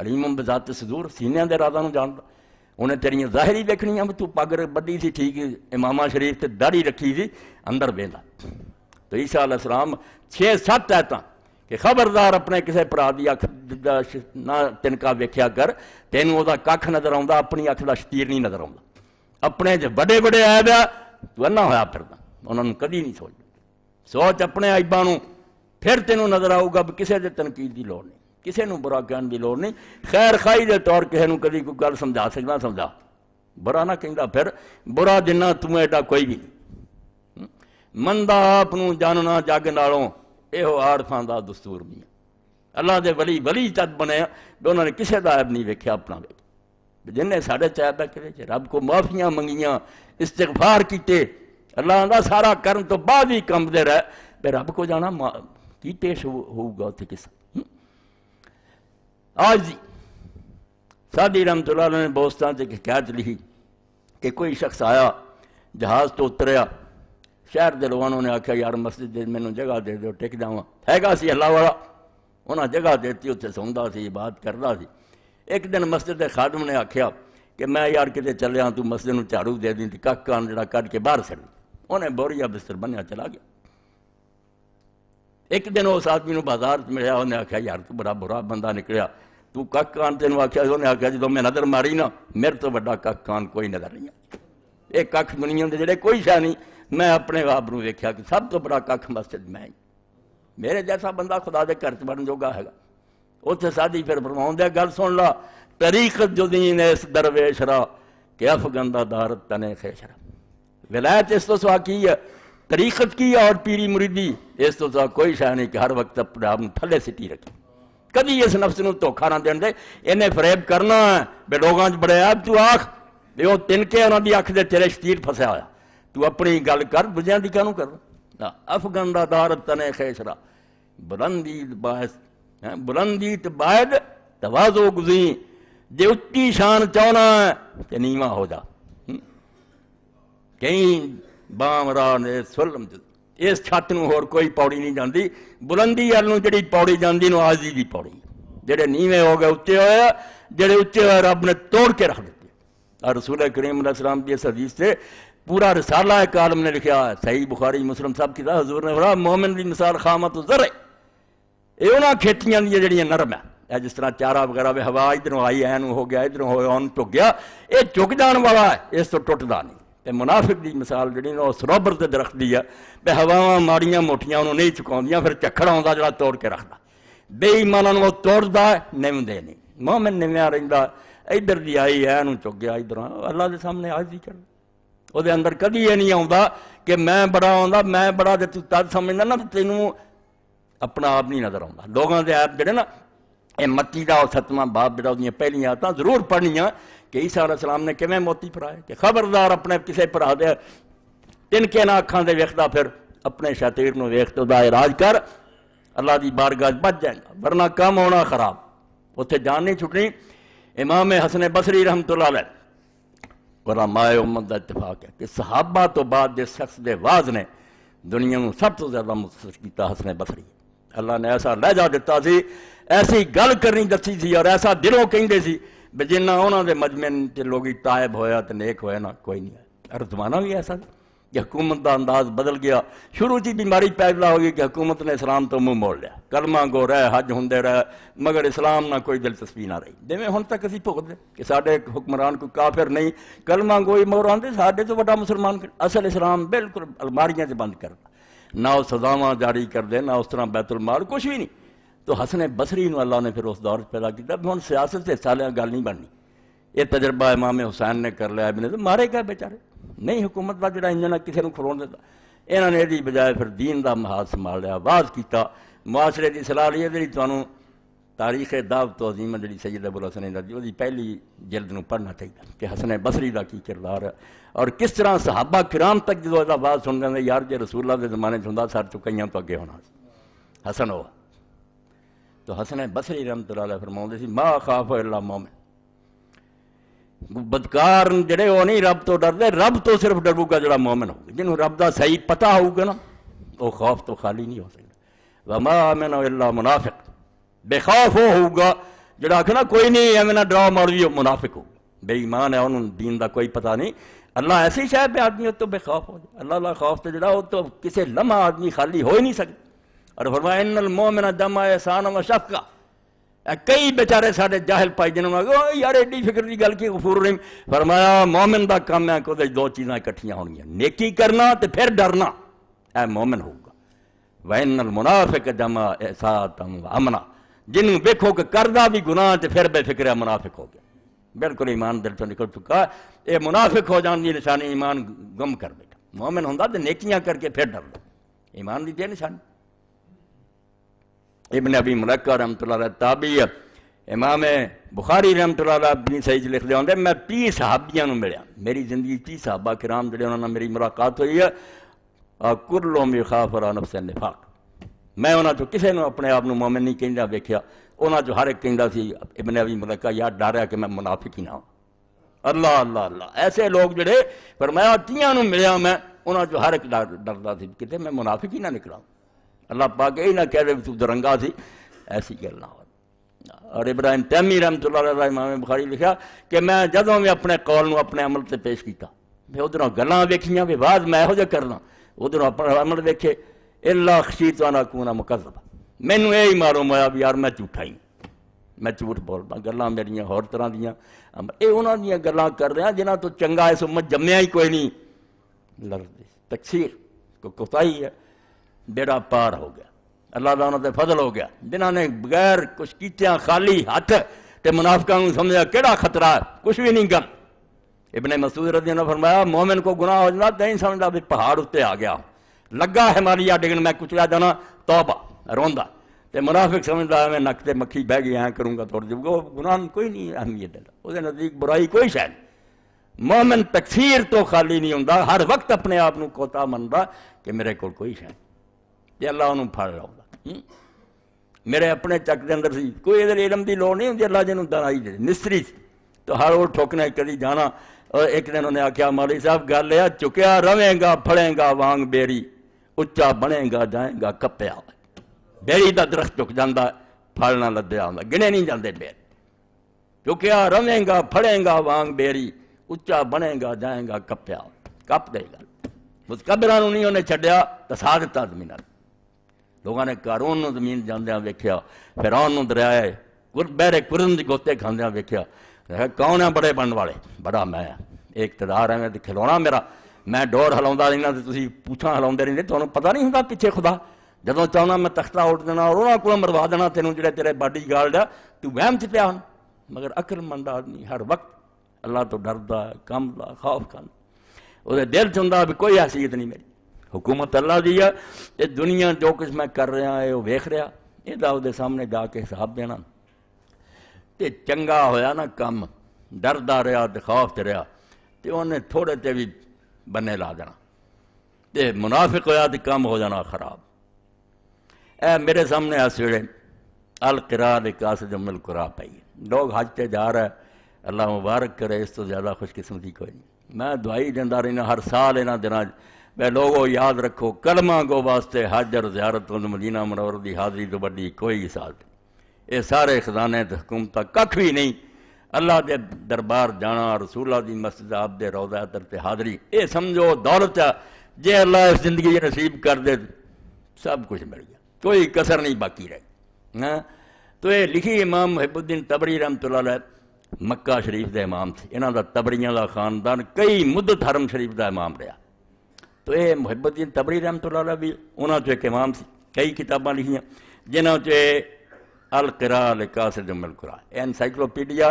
علیم بذات صدور، سینے دے رازاں نوں جاندا، انہیں تیریاں ظاہری دیکھنیاں بھی تو پگ بدی سی ٹھیک امامہ شریف تے داڑھی رکھی سی اندر بیندا۔ تو عیسیٰ علیہ السلام 6-7 آیتاں کہ خبردار اپنے کسے بھرا دی اکھ نہ تنکا ویکھیا کر، تینوں وہ کھ نظر آਉਂدا، اپنی اکھ دا شتیر نہیں نظر آਉਂدا، اپنے جو بڑے بڑے عیب آ تو انا ہویا پھردا، انہوں نے کدی نہیں سوچ اپنے عیباں نوں، پھر تینوں نظر آؤ گا بھی کسے دے تنقید دی لوڑ نہیں، کسے نوں برا کہن دی لوڑ نہیں، خیر خائی دے طور کسے نوں کدی کوئی گل سمجھا سکدا سمجھا، برا نہ کہندا پھر برا جنہ توں ایڈا کوئی بھی نہیں۔ مندہ آپ نوں جاننا جگ نالوں یہو عارفاں دا دستور بھی ہے۔ اللہ دے ولی تد بنے بھی انہوں نے کسے دا عیب نہیں ویکھیا اپنا ویکھ، جن نے ساڑھے عیب ہے کہ رب کو معافیاں منگیاں، استغفار کیتے، اللہ دا سارا کرن تو بعد ہی کم دے رہے بے رب کو جانا کی پیش ہوگا اتنے کس آج دی سادی رحمت اللہ علیہ نے بوستان سے حکایت لکھی کہ کوئی شخص آیا جہاز تو اتریا، شہر دے لوگوں نے آکھا یار مسجد دے مینوں جگہ دے دو ٹک جاواں، ہے گا سی اللہ والا، انہاں جگہ دیتی اتنے سوندا سی عبادت کردا سی۔ ایک دن مسجد دے خادم نے آکھیا کہ میں یار کتے چلیا تو مسجد نوں جھاڑو دے دیں کک کان جڑا کڈ کے باہر سڑ، انہیں بوریا بستر بنیا چلا گیا۔ ایک دن اس آدمی نوں بازار ملیا، انہیں آکھیا یار تو بڑا برا بندہ نکلیا، تو کک کان تینوں آکھیا، انہیں آکھیا جدوں میں نظر ماری نا میرے تو بڑا کک کان کوئی نظر نہیں آیا، ایک کک دنیا دے جڑے کوئی شے نہیں، میں اپنے آپ نوں ویکھیا کہ سب تو بڑا کک مسجد میں، میرے جیسا بندہ خدا دے گھر بن جوگا ہے گا۔ اتنے سادی پھر فرماؤں دے گل سن لا، طریقت جو دین اس درویش را کہ افگندہ دارت تنے خیش را، ولایت اس تو سوا کی ہے، طریقت کی ہے اور پیری مریدی اس تو سوا کوئی شاہ نہیں کہ ہر وقت اپنے آپ تھلے سٹی رکھی، کدی اس نفس نوں دھوکھا نہ دین دے، انہیں فریب کرنا ہے بے لوگاں چ بڑے عیب تو آکھ بے وہ تنکے انہاں دی اکھ دے تیرے شتیر پھسیا ہویا، تو اپنی گل کر دوجیاں دی کانوں کر، افگندہ دارت تنے خیش را، بلندی باعث بلندی باعد تواضع گزیں، جے اچھی شان چاہنا ہے تے نیواں ہو جا، کہیں بام راہ نے سلم اس چھت نوں ہور کوئی پوڑی نہیں جاندی، بلندی والوں جڑی پوڑی جاندی نو عاجزی دی پوڑی، جڑے نیویں ہو گئے اچے ہوئے، جڑے اچے ہوئے رب نے توڑ کے رکھ دیتے۔ اور رسول کریم علیہ السلام کی اس حدیث سے پورا رسالہ ایک عالم نے لکھا ہے، صحیح بخاری مسلم صاحب کی حضور نے فرمایا مومن دی مثال خامت زرع، یہ انہاں کھیتیاں دی جڑیاں نرم ہے، جس طرح چارہ وغیرہ میں ہوا ادھروں آئی این ہو گیا ادھروں ہو اون ٹک گیا، یہ چک جان والا ہے، اس تو ٹوٹدا نہیں۔ تے منافق دی مثال جڑی نا اس روبر دے درخت دی ہے، بے ہواواں ماڑیاں موٹیاں انہوں نہیں چکاؤندیاں، پھر چکھڑ آوندا جڑا توڑ کے رکھدا، بے ایماناں نوں توڑدا نوندے نہیں، مومن نویاں رہندا، ادھر دی آئی این چک گیا ادھروں، اللہ دے سامنے عاجزی کر، وہ دے اندر کدی یہ نہیں آوندا کہ میں بڑا آوندا میں بڑا تے تو تد سمجھدا نا تینوں اپنا آپ نہیں نظر آتا۔ لوگوں کے عیب جڑے نا یہ متی کا اور 7واں باب جڑا وہ پہلیاں آیتاں ضرور پڑھنیاں کہ عیسیٰ علیہ السلام نے کیویں موتی پھرائے کہ خبردار اپنے کسے بھرا دے تنکے نہ اکھاں دے ویکھدا پھر اپنے شتیر نوں ویکھ تو دا علاج کر، اللہ دی بارگاہ بچ جائے گا، ورنہ کام ہونا خراب، اتنے جان نہیں چھٹنی۔ امام حسن بصری رحمت اللہ علیہ علماء امت کا اتفاق ہے کہ صحابہ تو بعد جس شخص دے واز نے دنیا میں سب تو زیادہ متاثر کیتا حسن بصری، اللہ نے ایسا لہجہ دیتا سی، ایسی گل کرنی دسی سی اور ایسا دلوں کہندے سی بھی جنہ انہوں دے مجمع تے لوگی تائب ہویا تے نیک ہویا نا کوئی نہیں ہے۔ اور زمانہ بھی ایسا کہ حکومت دا انداز بدل گیا، شروع چی بیماری پیدا ہوئی کہ حکومت نے اسلام تو منہ موڑ لیا، کلمہ گو رہے حج ہوندے رہے مگر اسلام نہ کوئی دلچسپی نہ رہی، جویں ہن تک اسی بھگتدے کہ ساڈے حکمران کوئی کافر نہیں، کلمہ گوئی مگر آندے ساڈے تو بڑا مسلمان، اصل اسلام بالکل الماریاں چ بند کرتا، نہ وہ سزاواں جاری کر دے نہ اس طرح بیت المال کچھ بھی نہیں۔ تو حسن بصری نو اللہ نے پھر اس دور پیدا کیا، ہن سیاست سے حصہ لیا گل نہیں بننی، یہ تجربہ امام حسین نے کر لیا، ابن تو مارے گئے بیچارے، نہیں حکومت کا جڑا انجن کسی نے کھلون دیتا، انہوں نے یہ بجائے پھر دین دا محاذ سنبھال لیا، واز کیتا، معاشرے کی صلاح لی جی تمہیں تاریخ دعوت و عظیمہ جڑی سید ابو الحسن ندوی دی پہلی جلد نو پڑھنا چاہیے کہ حسن بصری دا کی کردار ہے اور کس طرح صحابہ کرام تک جدو دا بات سن دے یار جے رسول اللہ دے زمانے چ ہوندا سر چکیاں تو اگے ہونا حسن ہوا تو حسن بصری رحمۃ اللہ علیہ فرماؤندے سی ما خاف الا مومن، بدکار جڑے وہ نہیں رب تو ڈردے، رب تو صرف ڈرو گا جڑا مومن ہوگا، جنہوں رب دا صحیح پتہ ہوگا نا وہ خوف تو خالی نہیں ہو سکتا۔ وما آمن الا منافق، بے خوف وہ ہوگا جڑا آکھے نا کوئی نہیں ایویں نہ ڈراؤ ماروی، منافق ہوگا، بے ایمان ہے، انہوں دین دا کوئی پتہ نہیں۔ اللہ ایسی شاید پہ آدمی تو بے خوف ہو جائے، اللہ اللہ خوف تو جڑا ہو تو کسی لمحہ آدمی خالی ہو ہی نہیں سکتا۔ اور فرمایا ان المومن جمع احسان و شفقہ، کئی بیچارے سارے جاہل پائی جنہوں نے یار ایڈی فکر دی گل کی غفور الرحیم، فرمایا مومن دا کام ہے کہ دو چیزاں اکٹھیاں ہونگیاں، نیکی کرنا تے پھر ڈرنا، اے مومن ہوگا۔ وَإِنَّ الْمُنَافِقَ جَمَعَ احساتا و امنا، جنہوں دیکھو کہ کردہ بھی گناہ تے پھر بے فکر ہے، منافق ہو گیا، بالکل ایمان دل تو نکل چکا، اے منافق ہو جان دی نشانی ایمان گم کر بیٹھا۔ مومن ہوندا تے نیکیاں کر کے پھر ڈر لو، ایمان دی تے نشانی۔ ابن ابی ملیکہ رحمۃ اللہ علیہ تابعی، امام بخاری رحمۃ اللہ علیہ اپنی صحیح لکھ دے ہوندے میں 30 صحابیاں نوں ملیا، میری زندگی 30 صحابہ کرام جڑے انہاں نال میری ملاقات ہوئی ہے، کلہم یخاف علی نفس النفاق، میں انہاں چوں کسے نوں اپنے آپ نوں مومن نہیں کہندا ویکھیا، انہاں چوں ہر ایک کہندا سی ابن ابی ملیکہ یار ڈر ہے کہ میں منافق ہی نہ ہوں۔ اللہ اللہ اللہ، ایسے لوگ جڑے فرمایا 30 نوں ملیا میں، انہاں چوں ہر ایک ڈردا سی کتے میں منافق ہی نہ نکلاں، اللہ پاک یہی نہ کہہ دے تو درنگا سی، ایسی گل نہ ہو۔ اور ابراہیم تیمی رحمۃ اللہ علیہ امام بخاری لکھا کہ میں جدوں بھی اپنے قول نو اپنے عمل تے پیش کیتا، میں ادھروں گلاں ویکھیاں بھی بعض میں یہو جہا کرنا، ادھروں اپنا عمل ویکھے، الا خشیت ان اکون مکذبا، مینوں یہی معلوم ہویا بھی یار میں جھوٹا ہی، میں جھوٹ بولدا، گلاں میریاں ہور طرح دیاں، اے انہاں دیاں گلاں کر رہا جنہاں تو چنگا اس امت جمیا ہی کوئی نہیں، لفظ تقصیر کو کوتاہی ہے، بیڑا پار ہو گیا، اللہ تعالیٰ تے فضل ہو گیا، جنہاں نے بغیر کچھ کیتیاں خالی ہاتھ تے منافقاں نوں سمجھا کیڑا خطرہ ہے، کچھ بھی نہیں گن۔ ابن مسعود رضی اللہ عنہ فرمایا مومن کو گناہ ہو جانا تو نہیں سمجھدا بھی پہاڑ اتنے آ گیا، لگا ہمالیہ ڈگن میں کچلا جانا توبہ روندا، تے منافق سمجھدا میں نک تے مکھی بہ گئی ہیں کروں گا توڑ دوں گا، گناہ کوئی نہیں اہمیت دیتا، اس نزدیک برائی کوئی شے نہیں۔ مومن تکفیر تو خالی نہیں ہوندا، ہر وقت اپنے آپ نوں کوتا مندا کہ میرے کول کوئی شے نہیں، تے اللہ انہوں پھڑ رہا، میرے اپنے چک دے اندر سی کوئی ادھر علم دی لوڑ نہیں ہوندی، اللہ جنوں دانائی دے مستری سی تو ہر وہ ٹھوکنا کدی جانا، اور ایک دن انہوں نے آکھیا مولوی صاحب گل ہے چکیا رہیں گا پھڑیں گا وانگ بیری، اچا بنے گا جائیں گا کپیا، بیری دا درخت چک جاندا پھڑنا لدیا ہوندا، گنے نہیں جاندے بیر، چکیا رہیں گا پھڑیں گا وانگ بیری، اچا بنے گا جائیں گا کپیا، کپ دے گا، متکبراں نہیں انہیں چھڈیا تسا دتا زمیناں، لوگوں نے قارون نو زمین جاندیاں ویکھیا، فرعون نو دریائے بحر قرظ دی گوتے کھاندیاں ویکھیا، کون ہے بڑے بنن والے، بڑا میں ایک اقتدار ہے تے کھلونا میرا، میں ڈور ہلاوندا رہنا تے تسی پوچھاں ہلاوندے رہندے، تانوں پتہ نہیں ہوندا پیچھے خدا، جدوں چاہنا میں تختہ اٹھ دینا اور انہاں کولوں مروا دینا تینوں جڑے تیرے باڈی گارڈ آ، تو وہم چ پیا ہن، مگر عقل مند آدمی ہر وقت اللہ تو ڈردا ہے، کمدا خوف کردا، وہ دل چ ہوندا بھی کوئی حیثیت نہیں میری، حکومت اللہ دی ہے، یہ دنیا جو کچھ میں کر رہا ہے وہ ویکھ رہا، یہ وہ سامنے جا کے حساب دینا، تے چنگا ہویا نا کم، ڈردا رہا تے خوف تے رہا تے انہیں تھوڑے تے بھی بنے لا دینا، تے منافق ہویا تے کم ہو جانا خراب۔ اے میرے سامنے اس ویلے القراء لقاصد ام القرا پئی، لوگ حج تے جا رہا ہے، اللہ مبارک کرے، اس تو زیادہ خوش قسمتی کوئی نہیں، میں دعائی دیندا رہنا ہر سال انہاں دناں میں لوگوں یاد رکھو کلمہ گو واسطے حج اور زیارت مدینہ منور دی حاضری تو بڑی کوئی حساب نہیں، یہ سارے خزانے تے حکومتاں ککھ بھی نہیں، اللہ دے دربار جانا، رسول اللہ دی مسجد آپ دے روضہ اطہر تے حاضری، یہ سمجھو دولت ہے، جے اللہ اس زندگی نصیب کر دے سب کچھ مل گیا، کوئی کسر نہیں باقی رہی۔ تو یہ لکھی امام محب الدین تبری رحمۃ اللہ علیہ مکہ شریف دے امام تھے، انہاں دا تبریاں دا خاندان کئی مدت حرم شریف دا امام رہا، تو یہ محب الدین تبری رحمۃ اللہ علیہ بھی انہاں چوں ایک امام سی، کئی کتاباں لکھیاں جنہاں چ القراء لقاصد ام القرا، انسائکلوپیڈیا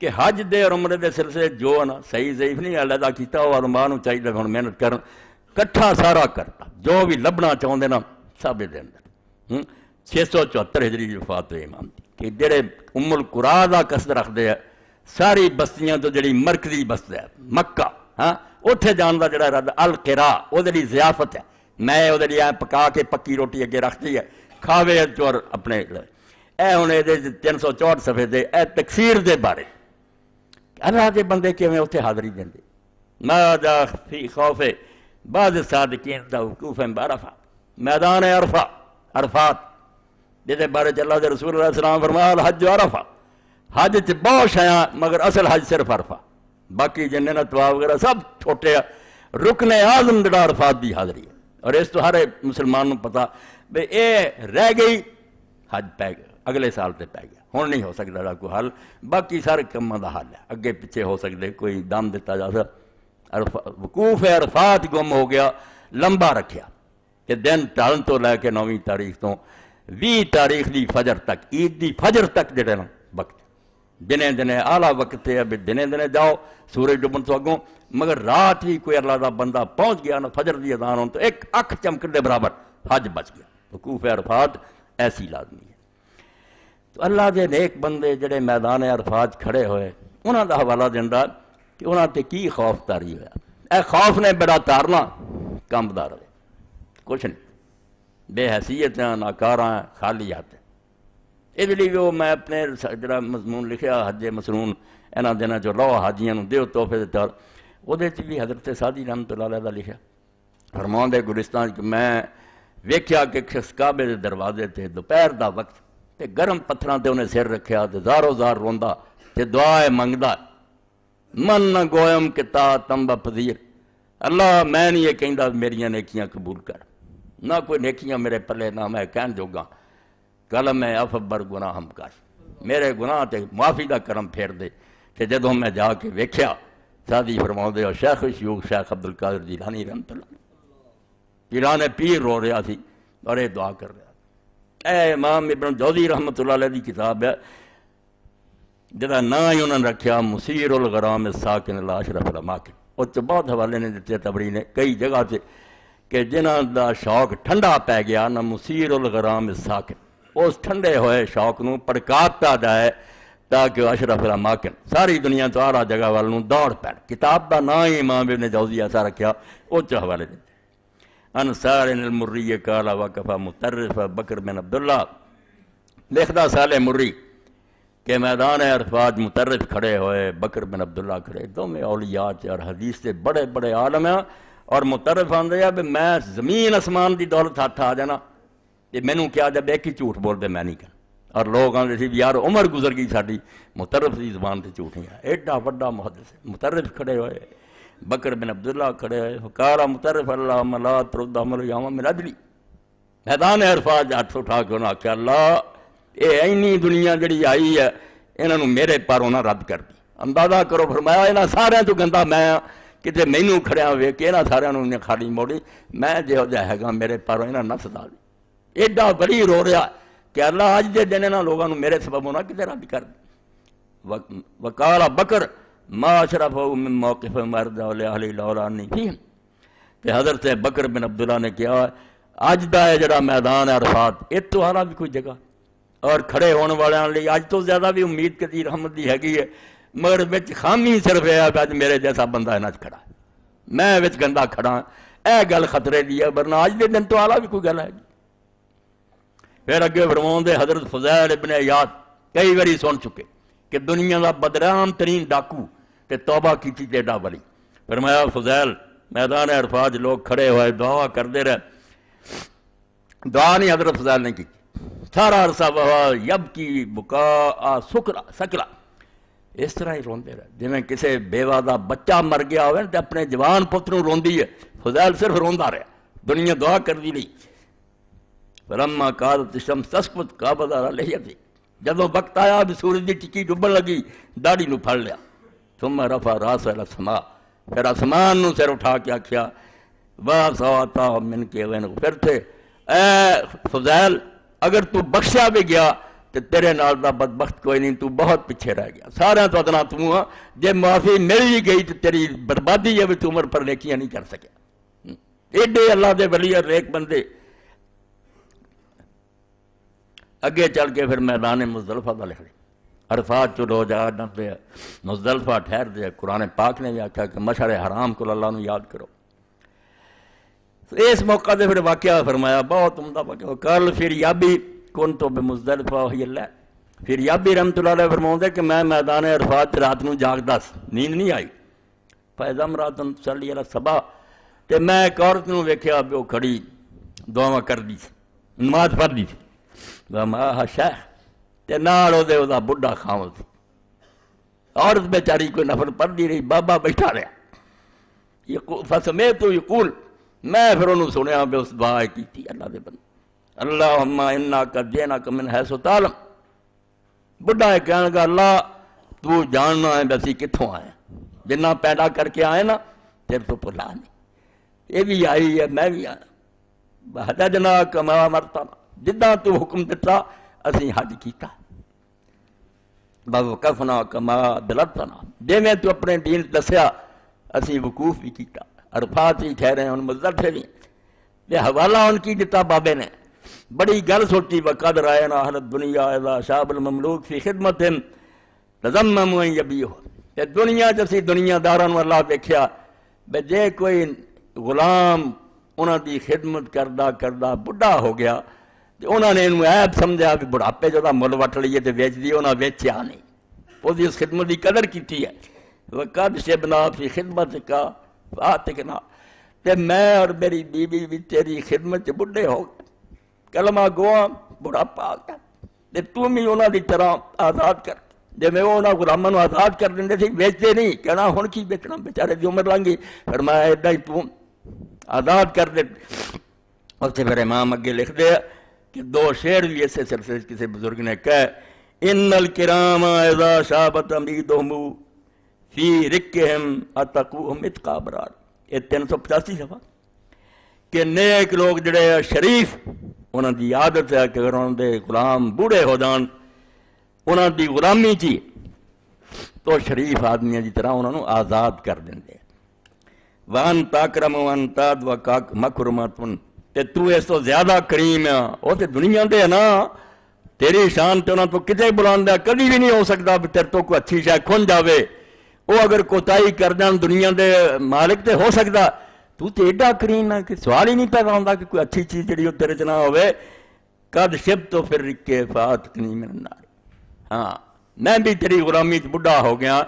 کہ حج دے اور عمرے دے سلسلے جو ہے نا صحیح ضعیف نہیں علیحدہ کیتا، وہ علماء نوں چاہیے ہن محنت کرن، کٹھا سارا کرتا جو بھی لبنا چاہتے نا سب دے اندر، 674 ہجری دی وفات ہوئی امام دی کہ جڑے ام القرا دا قصد رکھتے ہیں ساری بستیاں تو جڑی مرکزی بست ہے مکہ ہاں اتنے جان کا جڑا رد القرا وہ ضیافت ہے میں وہ پکا کے پکی روٹی اگے رکھتی ہے کھاوے چور اپنے اے ہوں یہ 364 صفحے دے اے تکفیر دے بارے اللہ دے بندے کیویں اتنے حاضری دیں ماذا فی خوف بعض صادقین دا وقوف بعرفہ میدان عرفہ عرفات جہدے بارے اللہ دے رسول اللہ علیہ السلام فرمایا الحج عرفہ حج چ بہت شیاں مگر اصل حج صرف عرفہ باقی جنہیں نہ طواف وغیرہ سب چھوٹے رکن اعظم جڑا عرفات دی حاضری ہے اور اس تو ہر مسلمان کو پتا بے اے رہ گئی حج پی گیا اگلے سال تے پی گیا ہوں نہیں ہو سکتا کوئی حل باقی سارے کاموں دا حل ہے اگے پیچھے ہو سکتے کوئی دم دیتا جا سکتا وقوف عرفات گم ہو گیا لمبا رکھیا کہ دن ٹالن تو لے کے 9ویں تاریخ تو 20 تاریخ دی فجر تک عید دی فجر تک جڑے نا وقت دنے دنے آلہ وقت ہے بھی دنے دنے جاؤ سورج ڈبن تو اگوں مگر رات بھی کوئی اللہ دا بندہ پہنچ گیا نا فجر دی اذان ہوں تو ایک اکھ چمکن دے برابر حج بچ گیا وقوف عرفات ایسی لازمی ہے تو اللہ دے نیک بندے جڑے میدان عرفات کھڑے ہوئے انہاں دا حوالہ دیندہ کہ انہاں تے کی خوف تاری ہوا اے خوف نے بڑا تارنا کم دا رہے کچھ نہیں بے حیثیت ہیں ناکاراں ہیں خالی ہاتھ اس لیے وہ میں اپنے جڑا مضمون لکھیا حج مسنون انہاں دنوں جو لو حاجیاں نوں دیو تحفے دے طور وہ بھی حضرت سعدی رحمت اللہ علیہ دا لکھیا فرماؤں دے گلستان کہ میں ویکھیا کہ شخص کعبے دے دروازے تے دوپہر دا وقت تے گرم پتھراں تے انہیں سر رکھیا تے زارو زار روندا تے دعائے منگدا من نہ گویم کہ تا تمبا پذیر اللہ میں نہیں یہ کہندا میریاں نیکیاں قبول کر نہ کوئی نیکیاں میرے پلے نہ میں کہن جوگا کل میں افبر گناہ ہم کر میرے گناہ تے معافی دا کرم پھیر دے کہ جدوں میں جا کے ویکھیا سادی فرماؤں دے اور شیخ شیوخ شیخ عبدالقادر جیلانی رحمت اللہ پیران پیر رو رہا تھی اور یہ دعا کر رہا اے امام ابن جوزی رحمت اللہ علیہ دی کتاب ہے جدا نا ہی انہوں نے رکھیا مسیر الغرام ساکن الاشرف الاماکن اور تو بہت حوالے نے دیتے تبری نے کئی جگہ سے کہ جنہاں دا شوق ٹھنڈا پہ گیا نہ مسیر الغرام ساکن اس ٹھنڈے ہوئے شوق نو پڑکات پہ جائے تاکہ اشرف الاماکن ساری دنیا تو آرہ جگہ والوں دوڑ پہ کتاب دا نا ہی امام ابن جوزی ایسا رکھیا وہ چو حوالے دیتے انصار المری کالا وقفہ مترف بکر بن عبداللہ لکھدہ صالح مری کہ میدان عرفات مترف کھڑے ہوئے بکر بن عبداللہ کھڑے دو میں اولیاء اور حدیث سے بڑے بڑے عالم ہیں اور مترف آندے ہیں کہ میں زمین اسمان دی دولت ہاتھ آ جانا یہ میں نوں کیا جب ایک ہی جھوٹ بول دے میں نہیں کر اور لوگ آندے تھی یار عمر گزر گئی ساڑی مترف دی زبان سے جھوٹ نہیں ہے ایڈا وڈا محدث ہے مترف کھڑے ہوئے بکر بن عبداللہ کھڑے ہوئے حکارہ مترف اللہ ملات رد عمل یوم من عدلی میدان عرفات ہاتھ اٹھا کے انہاں کہ اللہ اے اینی دنیا جڑی آئی ہے انہاں نوں میرے پاروں نہ رد کر دی اندازہ کرو فرمایا انہاں سارے تو گندا میں کتے مینوں کھڑیا ہوئے کہ انہاں سارے انہوں خالی موڑی میں جو ہے گا میرے پاروں انہاں نہ سدا دی ایڈا بڑی رو رہا کہ اللہ آج دے دن انہاں لوگاں نوں میرے سبب ہونا کتے رد کر دی وقال بکر ما اشرف من موقف مرد اہل لولانی فیہم کہ حضرت بکر بن عبداللہ نے کیا آج دا ہے جڑا میدان عرفات اس تو آرہ بھی کوئی جگہ اور کھڑے ہونے والے لیے آج تو زیادہ بھی امید کتی رحمت دی ہے مگر وچ خامی صرف ہے آج میرے جیسا بندہ نہ کھڑا میں وچ گندا کھڑا اے گل خطرے دی ہے ورنہ آج دے دن تو آلہ بھی کوئی گل ہے پھر اگے فرماؤں دے حضرت فضیل ابن عیاض کئی باری سن چکے کہ دنیا دا بدنام ترین ڈاکو تے توبہ کیتی تے ڈا بلی فرمایا فضیل میدان عرفات لوگ کھڑے ہوئے دعا کر دے رہے دعا نہیں حضرت فضیل نے کی سارا عرصہ وہا یب کی بکا سکلا اس طرح ہی روندے رہے جی میں کسے بیوہ دا بچہ مر گیا ہوئے تے اپنے جوان پتروں روندی ہے فضیل صرف روندا رہا دنیا دعا کر دی لی فلما قادت الشمس تسقط قابض علی لحیتی جدوں وقت آیا بھی سورج دی ٹکی ڈبن لگی داڑھی نو پھڑ لیا ثم رفع راس الى السماء پھر آسمان نو سر اٹھا کے آکھیا واہ سواتا من کے وین پھر تھے اے فضیل اگر تو بخشا بھی گیا تو تیرے نال دا بدبخت کوئی نہیں تو بہت پیچھے رہ گیا سارے تو ادنا تو ہاں جے معافی مل ہی گئی تو تیری بربادی ہے بھی تو عمر پر نیکیاں نہیں کر سکیا ایڈے اللہ دے ولی اور ایک بندے اگے چل کے پھر میدان مزدلفہ کا لکھ دے عرفات چلو جا نہ پہ مزدلفہ ٹھہر دے. قرآن پاک نے بھی آخیا کہ مشعر حرام کو اللہ نو یاد کرو. اس موقع سے پھر واقعہ فرمایا بہت عمدہ واقعہ. کل پھر یابی کن تو بے مزدلفہ ہوئی اللہ. پھر یابی رحمۃ اللہ علیہ فرماؤں کہ میں میدان عرفات رات نو جاگدا سی, نیند نہیں آئی. فیضا امرأۃ تصلی علی الصبح, تے میں ایک عورت نو ویکھیا بھی وہ کھڑی دعا کردی سی, نماز پڑھدی سی. وما شیخ تے نال او دے او دا بڈھا خاوند سی. عورت بیچاری کوئی نفل پڑھدی رہی, بابا بیٹھا رہا. فسمیت یقول, میں پھر انہوں سنیا بھی اس دعا کی اللہ دے بندے, اللہم انک جئناک من حیث تعلم. بڈھا کہنے لگا اللہ تو جاننا ہے بسی کتھوں آئے, جنہ پیدا کر کے آئے نا تیرے تو بھلا نہیں. یہ بھی آئی ہے میں بھی آیا. حججنا کما امرتنا, جداں تو حکم دیتا اسی حج کیتا. ووقفنا کما دلتنا, جویں تو اپنے دین دسیا اسی وقوف بھی کیتا. عرفات ہی ٹھہرے ان مزدلفے بھی. یہ حوالہ ان کی دیتا بابے نے, بڑی گل سوچی. وقد رأینا اہل الدنیا اذا شاب المملوک فی خدمتہم تذمموا ان یبیہوا. یہ دنیا جیسی دنیا داراں اللہ دیکھیا بے جے کوئی غلام انہاں دی خدمت کردہ بڑھا ہو گیا تے انہاں نے انہوں عیب سمجھا بھی بڑھاپے جو مل وٹ لئیے تے ویچ دی, انہاں ویچیا نہیں. وہ دی اس خدمت دی قدر کیتی ہے. وقد شبنا فی خدمتک فاتکنا, تے میں اور میری بیوی بھی تیری خدمت بڑھے ہو گئے, کلمہ گواں بڑھاپا آ گیا. تے تم ہی انہاں دی طرح آزاد کر, جے میں انہاں غلاماں نو آزاد کر دیں سی, بیچتے نہیں. کہنا ہن کی بیچنا, بیچارے دی عمر لنگی. فرمایا ایڈا ہی تو آزاد کر دے. اس سے پھر امام اگے لکھ دے کہ دو شعر بھی ایسے سلسلے کسی بزرگ نے کہا, ان الکرام اذا شابت امیدہم فی رکہم اتقوہم اتقا برار. یہ 385 صفحہ کہ نیک لوگ جڑے شریف انہاں دی عادت ہے کہ اگر انہاں دے غلام بوڑھے ہو جان انہاں دی غلامی چی تو شریف آدمیاں دی طرح انہاں نو آزاد کر دیں دے. وان تاکرم وان تاد وکاک مکرمتن, تے تو اس تو زیادہ کریم ہے. وہ تے دنیا دے ہے نا, تیری شان تے انہاں تو کتے بلاندہ کبھی بھی نہیں ہو سکتا بھی تیرے تو کوئی اچھی شے کھن جاوے. وہ اگر کوتاہی کر جان دنیا دے مالک تے ہو سکتا, تو تے ایڈا کریم ہے کہ سوال ہی نہیں پیدا ہوندا کہ کوئی اچھی چیز جڑی تیرے چ نہ ہوئے. قد شبت پھر رکے فاتکنی من النار. ہاں میں بھی تیری غلامی چ بڑھا ہو گیا,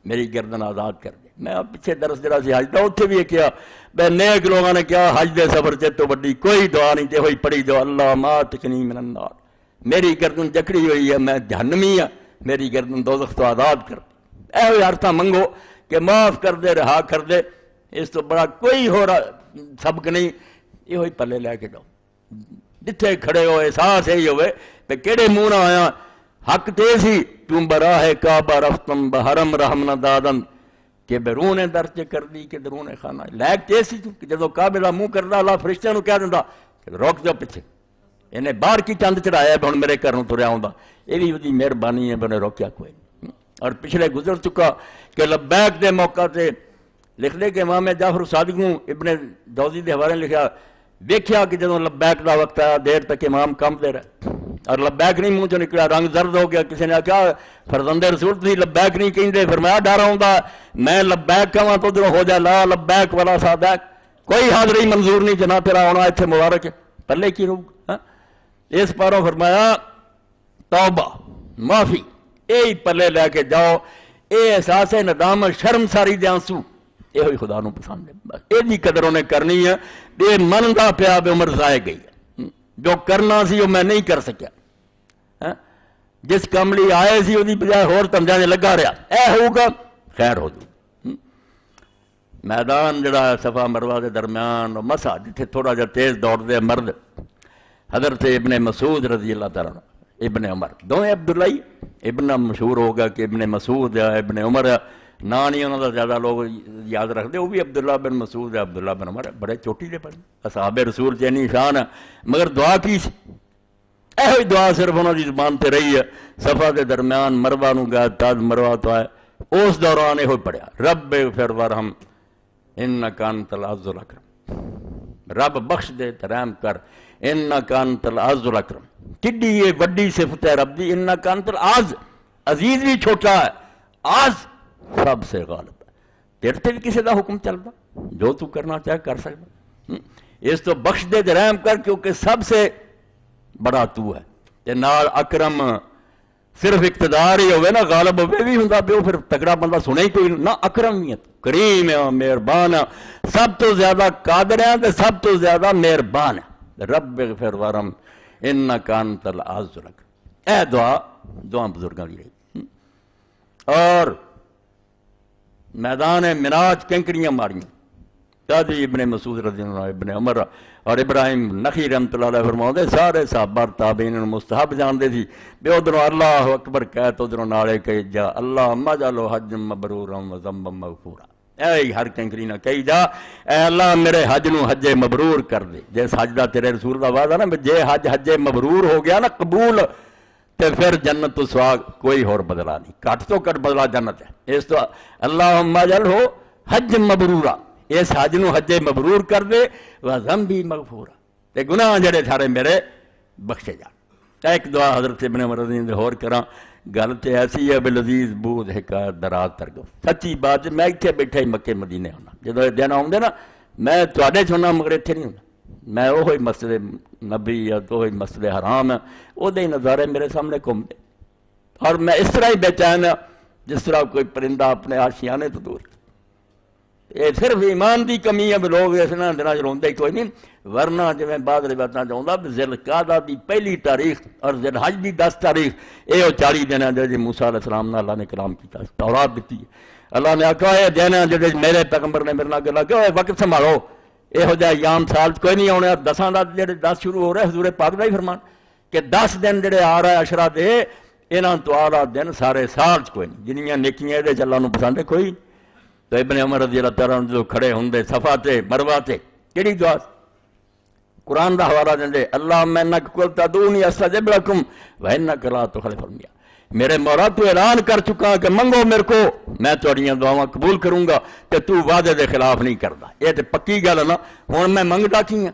میری گردن آزاد کر دے. میں پیچھے درس جڑا سی حج دا اتھے بھی کیا بے نیک لوگوں نے کیا حج دے سفر چ تو بڑی کوئی دعا نہیں تے ہوئی پڑھی جو اللہ ماتکنی من النار. میری گردن جکڑی ہوئی ہے, میں جہنمی ہاں, میری گردن دوزخ تو آزاد کر. اے ہوئی عرصہ منگو کہ معاف کر دے, رہا کر دے. اس تو بڑا کوئی ہو رہا سبق نہیں. یہ ہوئی پلے لے کے جاؤ, جتھے کھڑے ہوئے احساس یہی ہوئے کہ کیڑے منہ نہ آیا. حق تے سی تم براہ کعبہ رفتم بحرم رحم نہ دادن کہ بیرون درچ کر دی کہ درون خانہ. لائق تے سی کہ جدو کعبے دا منہ کردا اللہ فرشتیاں نو کہہ دیندا کہ روک جاؤ پیچھے, انہیں باہر کی چند چڑھایا ہے ہن میرے گھر نوں تریا ہوندا. یہ بھی وہی مہربانی ہے, میں نے روکیا کوئی نہیں. اور پچھلے گزر چکا کہ لبیک دے موقع تے لکھ دے کہ امام جعفر صادق ابن جوزی دے حوالے لکھا ویکھیا کہ جدوں لبیک دا وقت آیا دیر تک امام کم دے رہے اور لبیک نہیں منہ چ نکلا, رنگ زرد ہو گیا. کسی نے آخیا فرزند رسول تھی لبیک نہیں کہیں, فرمایا ڈر آؤں میں لبیک کہاں تو ادھر ہو جائے لا لبیک والا صادق, کوئی حاضری منظور نہیں جنا تیرا آنا اتنے مبارک ہے, پلے کی روح. اس پاروں فرمایا توبہ معافی یہی پلے لے کے جاؤ. اے احساس ندامت شرم ساری دے آنسو یہ ہوئی خدا نو پسند ہے. بس یہ قدر انہیں کرنی ہے. بے من دا پیا بے عمر ضائع گئی ہے, جو کرنا سی وہ میں نہیں کر سکیا. جس کام لی آئے سی وہی بجائے ہور تندیاں لگا رہا, اے ہوگا خیر ہو جائے. میدان جڑا صفا مروہ دے درمیان مسا جتھے تھوڑا جا تیز دوڑ دے مرد حضرت ابن مسعود رضی اللہ تعالیٰ عنہ, ابن عمر دونیں عبداللہ ابن مشہور ہوگا کہ ابن مسعود ہے, ابن عمر ہے. نا نہیں انہوں نے زیادہ لوگ یاد رکھ دے, وہ بھی عبداللہ بن مسعود ہے, عبداللہ بن عمر ہے. بڑے چوٹی لے پڑے اصحاب رسول چینی شان ہے, مگر دعا کی سی یہ دعا صرف انہوں کی زبان تے رہی ہے. صفا دے درمیان مروہ نو گیا تاج مروہ تو آئے, اس دوران یہ پڑھیا رب اغفر ورحم انک انت العز الاکرم, رب بخش دے ترحم کر انک انت العز الاکرم, کڈی یہ وڈی صفت ہے رب دی، انک انت العز، عزیز بھی چھوٹا ہے، آز سب سے غالب ہے، تیرے تے بھی کسی دا حکم چلدا، جو تو کرنا چاہے کر سکدا، اس تو بخش دے تے رحم کر، کیونکہ سب سے بڑا تو ہے، تے نال اکرم صرف اقتدار ہی ہوئے نا، غالب ہوئے بھی ہوں پہ پھر تگڑا بندہ سنے ہی کوئی نہ، اکرمیت کریم ہے، مہربان ہے، سب تو زیادہ قادر ہے تے سب تو زیادہ مہربان ہے، رب اغفر ورحم انک انت العز لک، اے دعا بزرگاں دی رہی۔ اور میدان مناج کنکریاں ماریاں، قاضی ابن مسعود رضی اللہ عنہ، ابن عمر اور ابراہیم نخعی رحمۃ اللہ علیہ فرماؤندے سارے صحابہ تابعین مستحب جاندے سی بے ادھروں اللہ اکبر کہہ تو ادھروں نالے کہی جا اللہم اجعلہ حج مبرورا و ذنبا مغفورا، اے ہر کنکری نہ کہی جا اے اللہ میرے حج نو حج مبرور کر دے، جس حج دا تیرے رسول دا وعدہ نا، جے حج مبرور ہو گیا نا قبول، تے پھر جنت تو سوا کوئی اور بدلا نہیں، کٹ تو کٹ بدلا جنت ہے، اس تو اللہم اجعلہ حج مبرورا، اس حج نو حج مبرور کر دے، وذنبی مغفورا، تے گناہ جڑے سارے میرے بخشے جان۔ ایک دعا حضرت ابن عمر رضی اللہ عنہ اور کراں، گل تے ایسی ہے بلذیذ بود حکایت درات ترگو، سچی بات میں اتنے بیٹھا ہی مکے مدینے ہونا، جدو یہ دن آؤندے نا میں تواڈے چ ہونا مگر اتنے نہیں ہونا، میں وہی مسجد نبی یا وہی مسجد حرام ہے، وہ دے نظارے میرے سامنے گھومتے، اور میں اس طرح ہی بے چین ہاں جس طرح کوئی پرندہ اپنے آشیانے تو دور، یہ صرف ایمان دی کمی ہے، لوگ اس نہ دن روندے کوئی نہیں، ورنہ جی میں بعد روایتاں چاہتا ذی القعدہ دی پہلی تاریخ اور ذی الحج دی 10 تاریخ یہ 40 دن ہے جی موسیٰ علیہ السلام نے اللہ نے کلام کیتا، تورات دیتی ہے، اللہ نے آکھا یہ دن ہے جڑے میرے پیغمبر نے میرے نال گلا کہ وقت سنبھالو، یہو جہا ایام سال کوئی نہیں آنے، 10 دا جڑے 10 شروع ہو رہے حضور پاک دا ہی فرمان کہ 10 دن جڑے آ رہا ہے عشرہ دے، انہاں تو آلہ دن سارے سال کوئی نہیں، جنیاں نیکیاں دے اللہ نو پسند ہے کوئی نہیں۔ تو ابن عمر رضی اللہ تعالیٰ عنہ جو کھڑے ہوندے صفا تے مروہ تے کیڑی دعا قرآن دا حوالہ دیندے اللہم انک قلت ادعونی استجب لکم وانک لا تخلف المیعاد، میرے مولا تو اعلان کر چکا کہ منگو میرے کو میں تہاڈیاں دعاواں قبول کروں گا تے تو وعدے دے خلاف نہیں کردا، یہ تے پکی گل ہے نا، ہن میں منگدا کی ہاں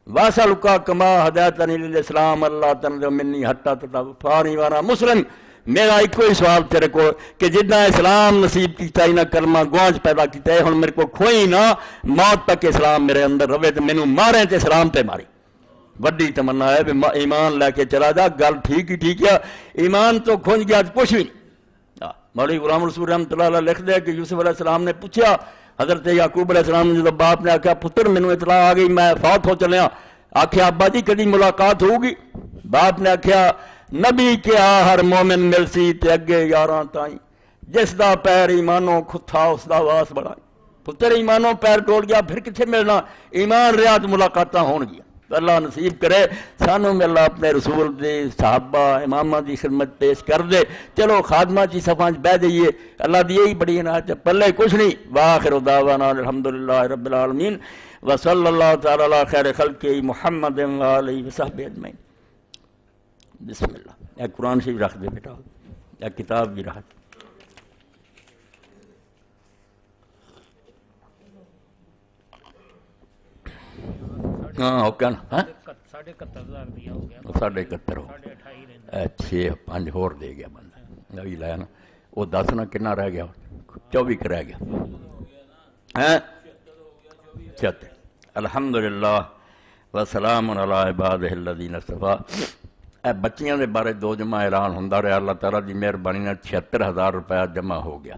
واسلک کما ہدایتنی للاسلام اللہ تنزع منی حتی تتوفانی وانا مسلم، میرا ایک کوئی سوال تیرے کو کہ جتنا اسلام نصیب کیتا ہی نہ کلمہ گوانچ پیدا کیتا ہے، ہن میرے کو کھوئی نہ موت تک اسلام میرے اندر رہے تو مینوں ماریں تے اسلام تے ماری، وڈی تمنا ہے بھی ایمان لے کے چلا جا، گل ٹھیک ہی ٹھیک ہے، ایمان تو کھنج گیا کچھ بھی نہیں۔ مولوی غلام رسول رحمۃ اللہ علیہ لکھ دے کہ یوسف علیہ السلام نے پوچھا حضرت یعقوب علیہ السلام نے، جب باپ نے آکھا پتر مینوں اطلاع آ گئی میں فوت ہو چلیا، آکھیا ابا جی کدی ملاقات ہوگی؟ باپ نے آکھیا نبی کیا ہر مومن ملسی تے اگے یاراں تائیں، جس دا پیر ایمانوں کھتھا اس دا واس بڑا، پتر ایمانوں پیر ٹوٹ گیا پھر کتنے ملنا، ایمان رہا تو ملاقاتاں ہون گیا، اللہ نصیب کرے سانوں میں اللہ اپنے رسول دے صحابہ امامہ دی خدمت پیش کر دے، چلو خادمہ چی صفحہ بہ جائیے، اللہ دی یہی بڑی عنایت پلے کچھ نہیں، واخر دعوانا الحمدللہ رب العالمین وصلی اللہ تعالی علی خیر خلق محمد وآلہ وصحبہ اجمعین۔ بسم اللہ، ایک قرآن شریف رکھ دے بیٹا، ایک کتاب بھی رکھ دے، ہاں اوکے نا، 71,000 ہو گیا، 71 ہو 28 رہتا 6 5 ہور دے گیا بندہ، ابھی لایا نا وہ 10 نہ کنا رہ گیا 24 رہ گیا، 76۔ الحمدللہ وسلام علی عبادہ الذین اصطفیٰ۔ اے بچیاں دے بارے 2 جمعہ اعلان ہوندا رہا، اللہ تعالیٰ دی مہربانی نال 76,000 روپیہ جمع ہو گیا،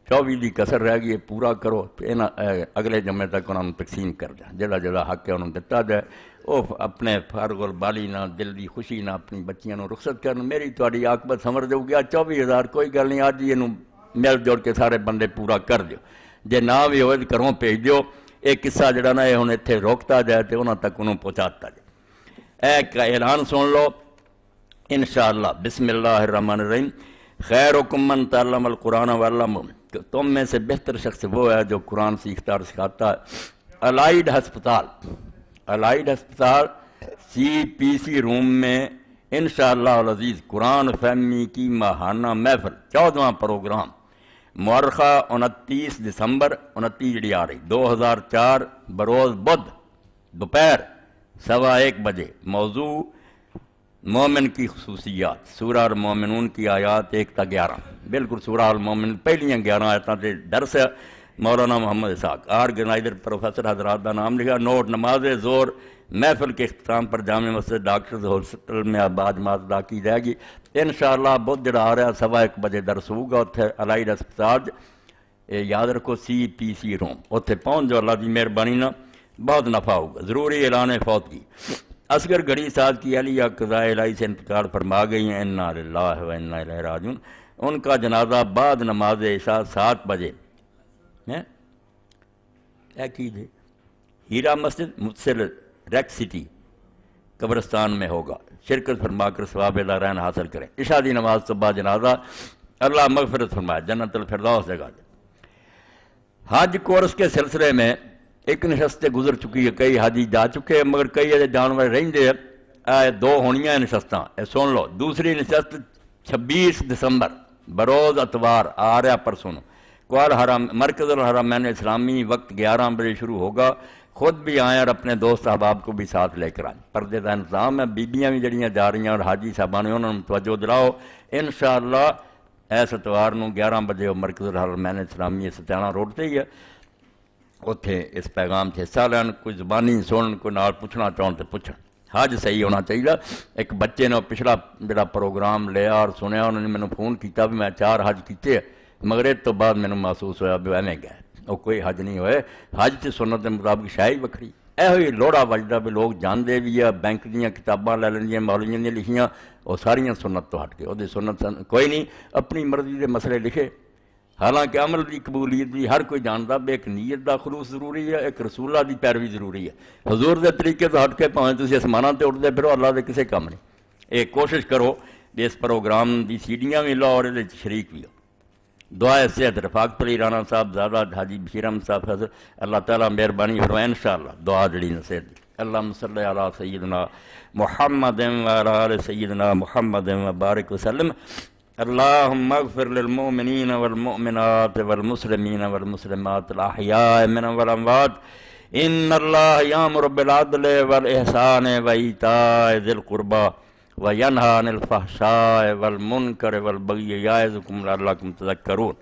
24 دی کسر رہ گئی، پورا کرو اگلے جمعے تک انہوں نے تقسیم کر دیں، جڑا جڑا حق ہے انہوں نے دتا جائے، وہ اپنے فارغ البالی نہ دل دی خوشی نہ اپنی بچیاں نو رخصت کرن، میری تہاڈی عاقبت سمجھ دو گیا 24,000 کوئی گل نہیں، اج یہ مل جوڑ کے سارے بندے پورا کر دیو، جے نہ بھی ہوئے تو گھروں بھیج دیو، ایک قصہ جڑا نا یہ ہن اتنے روکتا جائے تو انہوں تک انہوں پہنچاتا جائے۔ ایک اعلان سن لو انشاءاللہ، بسم اللہ الرحمن الرحیم، خیرکم من تعلم القرآن وعلمہ، تم میں سے بہتر شخص وہ ہے جو قرآن سیکھتا اور سکھاتا ہے۔ الائیڈ ہسپتال CPC روم میں انشاءاللہ العزیز قرآن فہمی کی ماہانہ محفل 14واں پروگرام، مورخہ 29 دسمبر 29 جڑی آ رہی 2004 بروز بدھ دوپہر 1:15 بجے، موضوع مومن کی خصوصیات، سورہ المومنون کی آیات 1 تا 11، بالکل سورہ المومن پہلیاں 11 آیتاں تے درس ہے مولانا محمد اسحاق آرگنائزر پروفیسر حضرات کا نام لکھا۔ نوٹ: نماز ظہر محفل کے اختتام پر جامع مسجد ڈاکٹرز ہاسپٹل میں آباد جماعت ادا کی جائے گی انشاءاللہ۔ بدھ جڑا آ رہا 1:15 بجے درس ہوگا اتنے الائیڈ اسپتال، یاد رکھو CPC روم، اتنے پہنچ جو، اللہ کی مہربانی نہ بہت نفع ہوگا۔ ضروری اعلان فوت کی، اصغر گھڑی صاحب کی اہلیہ قضائے الہی سے انتقال فرما گئی ہیں، انا للہ و انا الیہ راجعون۔ ان کا جنازہ بعد نماز عشاء 7 بجے کیجیے ہیرا مسجد متصل ریک سٹی قبرستان میں ہوگا۔ شرکت فرما کر ثواب دارین حاصل کریں۔ عشاء دی نماز تو بعد جنازہ، اللہ مغفرت فرمائے، جنت الفردوس جگہ دے۔ حج کورس کے سلسلے میں ایک نشست گزر چکی ہے، کئی حاجی جا چکے ہیں مگر کئی اجے جانور رہندے ہیں۔ 2 ہونیاں نشستاں، سن لو۔ دوسری نشست 26 دسمبر بروز اتوار آ رہا پرسوں کوال حرم مرکز الحرمین اسلامی، وقت 11 بجے شروع ہوگا۔ خود بھی آئیں اور اپنے دوست احباب کو بھی ساتھ لے کر آئیں۔ پردے کا انتظام ہے، بیبیاں بھی جڑیاں جا رہی ہیں اور حاجی صاحبان انہوں نے توجہ دلاؤ انشاءاللہ۔ اس اتوار نو 11 بجے مرکز الحرمین اسلامی ستیانہ روڈ تے ہی ہے، اتنے اس پیغام سے حصہ لین۔ کوئی زبانی سنن، کوئی نال پوچھنا چاہن تو پوچھن۔ حج صحیح ہونا چاہیے۔ ایک بچے نے پچھلا جڑا پروگرام لیا اور سنیا، انہوں نے مینوں فون کیتا بھی میں 4 حج کیتے، مگر اس تو بعد مینوں محسوس ہویا بھی ایویں گئے، وہ کوئی حج نہیں ہوئے۔ حج تے سنت کے مطابق شاہی وکھری، یہ لوڑا وجدا بھی لوگ جانتے بھی ہے، بینک دیاں کتاباں لے لینیاں مولویاں نے لکھیاں، وہ ساریاں سنت تو ہٹ کے، وہ سنت کوئی نہیں، اپنی مرضی کے مسئلے لکھے۔ حالانکہ عمل کی قبولیت بھی ہر کوئی جانتا بھی ایک نیت دا خلوص ضروری ہے، ایک رسولہ دی پیروی ضروری ہے۔ حضور دے طریقے تو ہٹ کے پاویں تسی اسماناں تے اٹھدے پھرو، اللہ دے کسے کام نہیں۔ ایک کوشش کرو کہ اس پروگرام دی سیڈیاں بھی لاؤ اور یہ شریک بھی ہو۔ دعائے صحت رفاقت علی رانا صاحب زادہ حاجی بشیر احمد صاحب حضرت، اللہ تعالیٰ مہربانی فرمائے انشاءاللہ۔ دعا جڑی نصیحت دی، اللہم صلی علی سیدنا محمد وعلی آل سیدنا محمد وبارک وسلم۔ اللہم اغفر للمؤمنین والمؤمنات والمسلمین والمسلمات الاحیاء منهم والاموات، ان اللہ یامر بالعدل والاحسان وایتاء ذی القربى وینہی عن الفحشاء والمنکر والبغی یعظکم لعلکم تذکرون۔